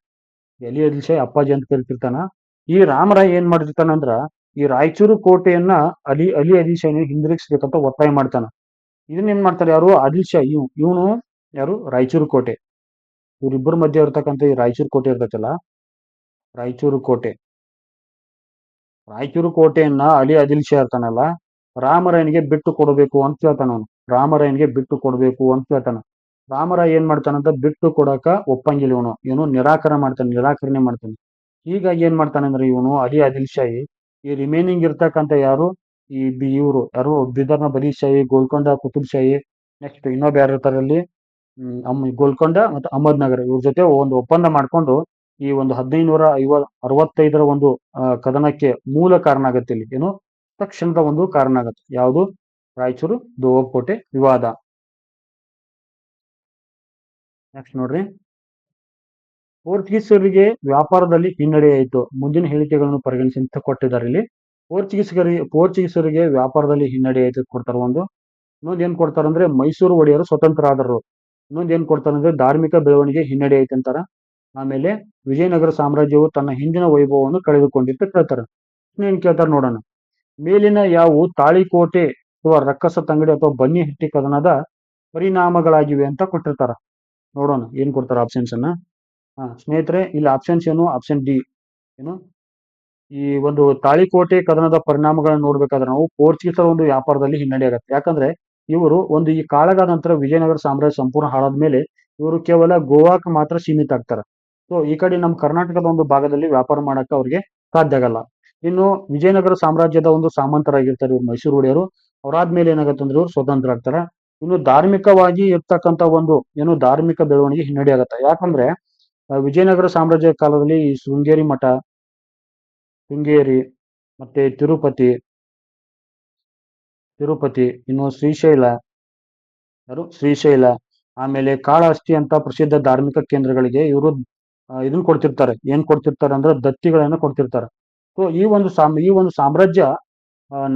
A: ಅಲಿ ಆದಿಲ್ ಶಾ ಅಪ್ಪಾಜಿ ಅಂತ ಕರಿತಿರ್ತಾನ. ಈ ರಾಮರಾಯ ಏನ್ ಮಾಡಿರ್ತಾನ ಅಂದ್ರ, ಈ ರಾಯಚೂರು ಕೋಟೆಯನ್ನ ಅಲಿ ಆದಿಲ್ ಶಾ ಹಿಂದಿರುಗಿಸ್ಬೇಕಂತ ಒತ್ತಾಯ ಮಾಡ್ತಾನ. ಇದನ್ನ ಏನ್ ಮಾಡ್ತಾರೆ ಯಾರು, ಆದಿಲ್ ಶಾ ಇವನು ಯಾರು, ರಾಯಚೂರು ಕೋಟೆ. ಇವರಿಬ್ಬರ ಮಧ್ಯೆ ಇರ್ತಕ್ಕಂಥ ಈ ರಾಯಚೂರು ಕೋಟೆ ಇರ್ತೈತಲ್ಲ, ರಾಯಚೂರು ಕೋಟೆ, ರಾಯಚೂರು ಕೋಟೆಯನ್ನ ಅಲಿ ಆದಿಲ್ ಶಾ ಇರ್ತಾನಲ್ಲ, ರಾಮರಾಯನಿಗೆ ಬಿಟ್ಟು ಕೊಡಬೇಕು ಅಂತ ಹೇಳ್ತಾನ ಅವನು. ರಾಮರಾಯನಿಗೆ ಬಿಟ್ಟು ಕೊಡಬೇಕು ಅಂತ ಹೇಳ್ತಾನ. ರಾಮರಾಯ ಏನ್ ಮಾಡ್ತಾನಂತ, ಬಿಟ್ಟು ಕೊಡಕ ಒಪ್ಪಂಗಿಲ್ಲ ಇವನು. ಇವನು ನಿರಾಕರಣೆ ಮಾಡ್ತಾನೆ. ಹೀಗಾಗಿ ಏನ್ ಮಾಡ್ತಾನೆ ಅಂದ್ರೆ ಇವನು ಅಲಿ ಆದಿಲ್ ಶಾಹಿ ಈ ರಿಮೈನಿಂಗ್ ಇರ್ತಕ್ಕಂಥ ಯಾರು, ಇವರು ಯಾರು, ಬೀದರ್ನ ಬರೀದ್ ಶಾಹಿ, ಗೋಲ್ಕೊಂಡ ಕುತುಬ್ ಶಾಹಿ, ನೆಕ್ಸ್ಟ್ ಇನ್ನೊಬ್ಬ ಯಾರು ಇರ್ತಾರೆ ಅಲ್ಲಿ, ಗೋಲ್ಕೊಂಡ ಮತ್ತು ಅಹಮದ್ ನಗರ್, ಇವ್ರ ಜೊತೆ ಒಂದು ಒಪ್ಪಂದ ಮಾಡ್ಕೊಂಡು ಈ ಒಂದು 1565 ಒಂದು ಕದನಕ್ಕೆ ಮೂಲ ಕಾರಣ ಆಗತ್ತೆ. ಇಲ್ಲಿ ಏನು, ತಕ್ಷಣದ ಒಂದು ಕಾರಣ ಆಗತ್ತೆ. ಯಾವುದು, ರಾಯಚೂರು ದೋವಕೋಟೆ ವಿವಾದ. ನೆಕ್ಸ್ಟ್ ನೋಡ್ರಿ, ಪೋರ್ಚುಗೀಸರಿಗೆ ವ್ಯಾಪಾರದಲ್ಲಿ ಹಿನ್ನಡೆ ಆಯಿತು. ಮುಂದಿನ ಹೇಳಿಕೆಗಳನ್ನು ಪರಿಗಣಿಸಿ ಅಂತ ಕೊಟ್ಟಿದ್ದಾರೆ ಇಲ್ಲಿ. ಪೋರ್ಚುಗೀಸರಿಗೆ ವ್ಯಾಪಾರದಲ್ಲಿ ಹಿನ್ನಡೆ ಆಯಿತು ಕೊಡ್ತಾರೆ ಒಂದು. ಇನ್ನೊಂದು ಏನ್ ಕೊಡ್ತಾರಂದ್ರೆ, ಮೈಸೂರು ಒಡೆಯರು ಸ್ವತಂತ್ರ ಆದರು. ಇನ್ನೊಂದು ಏನ್ ಕೊಡ್ತಾರಂದ್ರೆ, ಧಾರ್ಮಿಕ ಬೆಳವಣಿಗೆ ಹಿನ್ನಡೆ ಆಯ್ತು ಅಂತಾರ. ಆಮೇಲೆ ವಿಜಯನಗರ ಸಾಮ್ರಾಜ್ಯವು ತನ್ನ ಹಿಂದಿನ ವೈಭವವನ್ನು ಕಳೆದುಕೊಂಡಿತ್ತು ಕೇಳ್ತಾರೆ. ಏನ್ ಕೇಳ್ತಾರೆ ನೋಡೋಣ. ಮೇಲಿನ ಯಾವು ತಾಳಿಕೋಟೆ ಅಥವಾ ರಕ್ಕಸ ತಂಗಡಿ ಅಥವಾ ಬನ್ನಿಹಟ್ಟಿ ಕದನದ ಪರಿಣಾಮಗಳಾಗಿವೆ ಅಂತ ಕೊಟ್ಟಿರ್ತಾರ. ನೋಡೋಣ ಏನ್ ಕೊಡ್ತಾರ ಆಪ್ಷನ್ಸ್ ಅನ್ನ. ಸ್ನೇಹಿತರೆ, ಇಲ್ಲಿ ಆಪ್ಷನ್ಸ್ ಏನು, ಆಪ್ಷನ್ ಡಿ ಏನು, ಈ ಒಂದು ತಾಳಿಕೋಟೆ ಕದನದ ಪರಿಣಾಮಗಳನ್ನು ನೋಡ್ಬೇಕಾದ್ರೆ ನಾವು ಪೋರ್ಚುಗೀಸರ ಒಂದು ವ್ಯಾಪಾರದಲ್ಲಿ ಹಿನ್ನಡೆ ಆಗತ್ತೆ. ಯಾಕಂದ್ರೆ ಇವರು ಒಂದು ಈ ಕಾಳಗ ನಂತರ ವಿಜಯನಗರ ಸಾಮ್ರಾಜ್ಯ ಸಂಪೂರ್ಣ ಹಾಳಾದ ಮೇಲೆ ಇವರು ಕೇವಲ ಗೋವಾಕ್ಕೆ ಮಾತ್ರ ಸೀಮಿತ ಆಗ್ತಾರೆ. ಸೊ ಈ ಕಡೆ ನಮ್ಮ ಕರ್ನಾಟಕದ ಒಂದು ಭಾಗದಲ್ಲಿ ವ್ಯಾಪಾರ ಮಾಡಕ್ಕೆ ಅವ್ರಿಗೆ ಸಾಧ್ಯ ಆಗಲ್ಲ. ಇನ್ನು ವಿಜಯನಗರ ಸಾಮ್ರಾಜ್ಯದ ಒಂದು ಸಾಮಂತರಾಗಿರ್ತಾರೆ ಇವ್ರು, ಮೈಸೂರು ಒಡೆಯರು. ಅವ್ರಾದ್ಮೇಲೆ ಏನಾಗತ್ತೆ ಅಂದ್ರೆ ಇವ್ರು ಸ್ವತಂತ್ರ ಆಗ್ತಾರ. ಇನ್ನು ಧಾರ್ಮಿಕವಾಗಿ ಇರ್ತಕ್ಕಂಥ ಒಂದು ಏನು, ಧಾರ್ಮಿಕ ಬೆಳವಣಿಗೆ ಹಿನ್ನಡೆ ಆಗತ್ತೆ. ಯಾಕಂದ್ರೆ ವಿಜಯನಗರ ಸಾಮ್ರಾಜ್ಯ ಕಾಲದಲ್ಲಿ ಈ ಶೃಂಗೇರಿ ಮಠ, ಮತ್ತೆ ತಿರುಪತಿ, ಇನ್ನು ಶ್ರೀಶೈಲ, ಆಮೇಲೆ ಕಾಳಹಸ್ತಿ ಅಂತ ಪ್ರಸಿದ್ಧ ಧಾರ್ಮಿಕ ಕೇಂದ್ರಗಳಿಗೆ ಇವರು ಇದನ್ನ ಕೊಡ್ತಿರ್ತಾರೆ. ಏನ್ ಕೊಡ್ತಿರ್ತಾರೆ ಅಂದ್ರೆ ದತ್ತಿಗಳನ್ನ ಕೊಡ್ತಿರ್ತಾರೆ. ಸೊ ಈ ಒಂದು ಸಾಮ್ರಾಜ್ಯ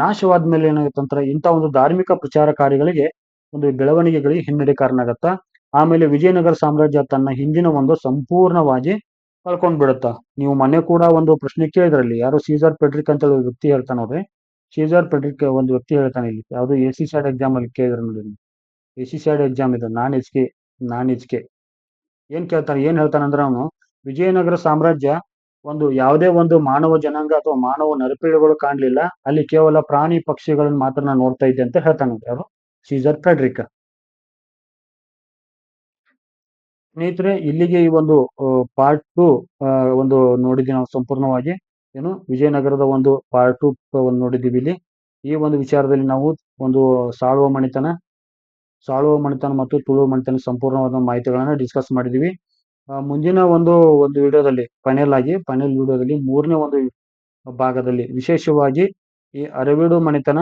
A: ನಾಶವಾದ ಮೇಲೆ ಏನಾಗುತ್ತಂದ್ರೆ ಇಂಥ ಒಂದು ಧಾರ್ಮಿಕ ಪ್ರಚಾರ ಕಾರ್ಯಗಳಿಗೆ ಒಂದು ಬೆಳವಣಿಗೆಗಳಿಗೆ ಹಿನ್ನಡೆ ಕಾರಣ ಆಗತ್ತ. ಆಮೇಲೆ ವಿಜಯನಗರ ಸಾಮ್ರಾಜ್ಯ ತನ್ನ ಹಿಂದಿನ ಒಂದು ಸಂಪೂರ್ಣವಾಗಿ ಕಳ್ಕೊಂಡ್ ಬಿಡುತ್ತ. ನೀವು ಮೊನ್ನೆ ಕೂಡ ಒಂದು ಪ್ರಶ್ನೆ ಕೇಳಿದ್ರಲ್ಲಿ, ಯಾರು ಸೀಸರ್ ಪೆಡ್ರಿಕ್ ಅಂತ ಹೇಳಿ ವ್ಯಕ್ತಿ ಹೇಳ್ತಾನೆ ನೋಡ್ರಿ. ಸೀಸರ್ ಪೆಡ್ರಿಕ್ ಒಂದು ವ್ಯಕ್ತಿ ಹೇಳ್ತಾನೆ ಇಲ್ಲಿ, ಯಾವುದು ಎಸಿ ಸ್ಯಾಟ್ ಎಕ್ಸಾಮ್ ಅಲ್ಲಿ ಕೇಳಿದ್ರೆ ನೋಡಿ. ಎಸಿ ಸ್ಯಾಟ್ ಎಕ್ಸಾಮ್ ಇದು, ನಾನ್ ಎಚ್ ಕೆ ಏನ್ ಹೇಳ್ತಾನೆ ಅಂದ್ರೆ ಅವನು, ವಿಜಯನಗರ ಸಾಮ್ರಾಜ್ಯ ಒಂದು ಯಾವುದೇ ಒಂದು ಮಾನವ ಜನಾಂಗ ಅಥವಾ ಮಾನವ ನರಪೀಳಿಗಳು ಕಾಣ್ಲಿಲ್ಲ, ಅಲ್ಲಿ ಕೇವಲ ಪ್ರಾಣಿ ಪಕ್ಷಿಗಳನ್ನ ಮಾತ್ರ ನಾನು ನೋಡ್ತಾ ಇದ್ದೆ ಅಂತ ಹೇಳ್ತಾನೆ ಯಾರು, ಸೀಸರ್ ಫೆಡ್ರಿಕ್. ಸ್ನೇಹಿತರೆ, ಇಲ್ಲಿಗೆ ಈ ಒಂದು ಪಾರ್ಟ್ 2 ಒಂದು ನೋಡಿದ್ವಿ ನಾವು ಸಂಪೂರ್ಣವಾಗಿ. ಏನು, ವಿಜಯನಗರದ ಒಂದು ಪಾರ್ಟ್ 2 ಒಂದು ನೋಡಿದ್ದೀವಿ ಇಲ್ಲಿ. ಈ ಒಂದು ವಿಚಾರದಲ್ಲಿ ನಾವು ಒಂದು ಸಾಳುವ ಮಣಿತನ ಮತ್ತು ತುಳು ಮಣಿತನ ಸಂಪೂರ್ಣವಾದ ಮಾಹಿತಿಗಳನ್ನ ಡಿಸ್ಕಸ್ ಮಾಡಿದೀವಿ. ಮುಂದಿನ ಒಂದು ವಿಡಿಯೋದಲ್ಲಿ ಫೈನಲ್ ವಿಡಿಯೋದಲ್ಲಿ 3ನೇ ಒಂದು ಭಾಗದಲ್ಲಿ ವಿಶೇಷವಾಗಿ ಈ ಅರವೀಡು ಮಣಿತನ,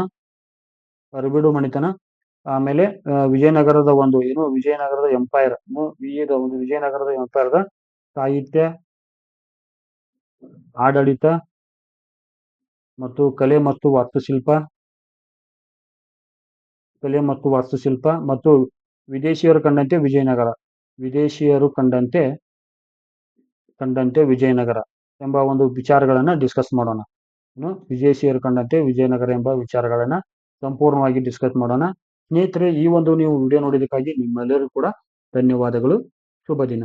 A: ಆಮೇಲೆ ವಿಜಯನಗರದ ಒಂದು ಏನು, ವಿಜಯನಗರದ ಎಂಪೈರ್ದ ಸಾಹಿತ್ಯ, ಆಡಳಿತ ಮತ್ತು ಕಲೆ ಮತ್ತು ವಾಸ್ತುಶಿಲ್ಪ ಮತ್ತು ವಿದೇಶಿಯರು ಕಂಡಂತೆ ವಿಜಯನಗರ ಎಂಬ ಒಂದು ವಿಚಾರಗಳನ್ನ ಡಿಸ್ಕಸ್ ಮಾಡೋಣ. ವಿದೇಶಿಯರು ಕಂಡಂತೆ ವಿಜಯನಗರ ಎಂಬ ವಿಚಾರಗಳನ್ನ ಸಂಪೂರ್ಣವಾಗಿ ಡಿಸ್ಕಸ್ ಮಾಡೋಣ. ಸ್ನೇಹಿತರೆ, ಈ ಒಂದು ನೀವು ವಿಡಿಯೋ ನೋಡಿದಕ್ಕಾಗಿ ನಿಮ್ಮೆಲ್ಲರಿಗೂ ಕೂಡ ಧನ್ಯವಾದಗಳು. ಶುಭ ದಿನ.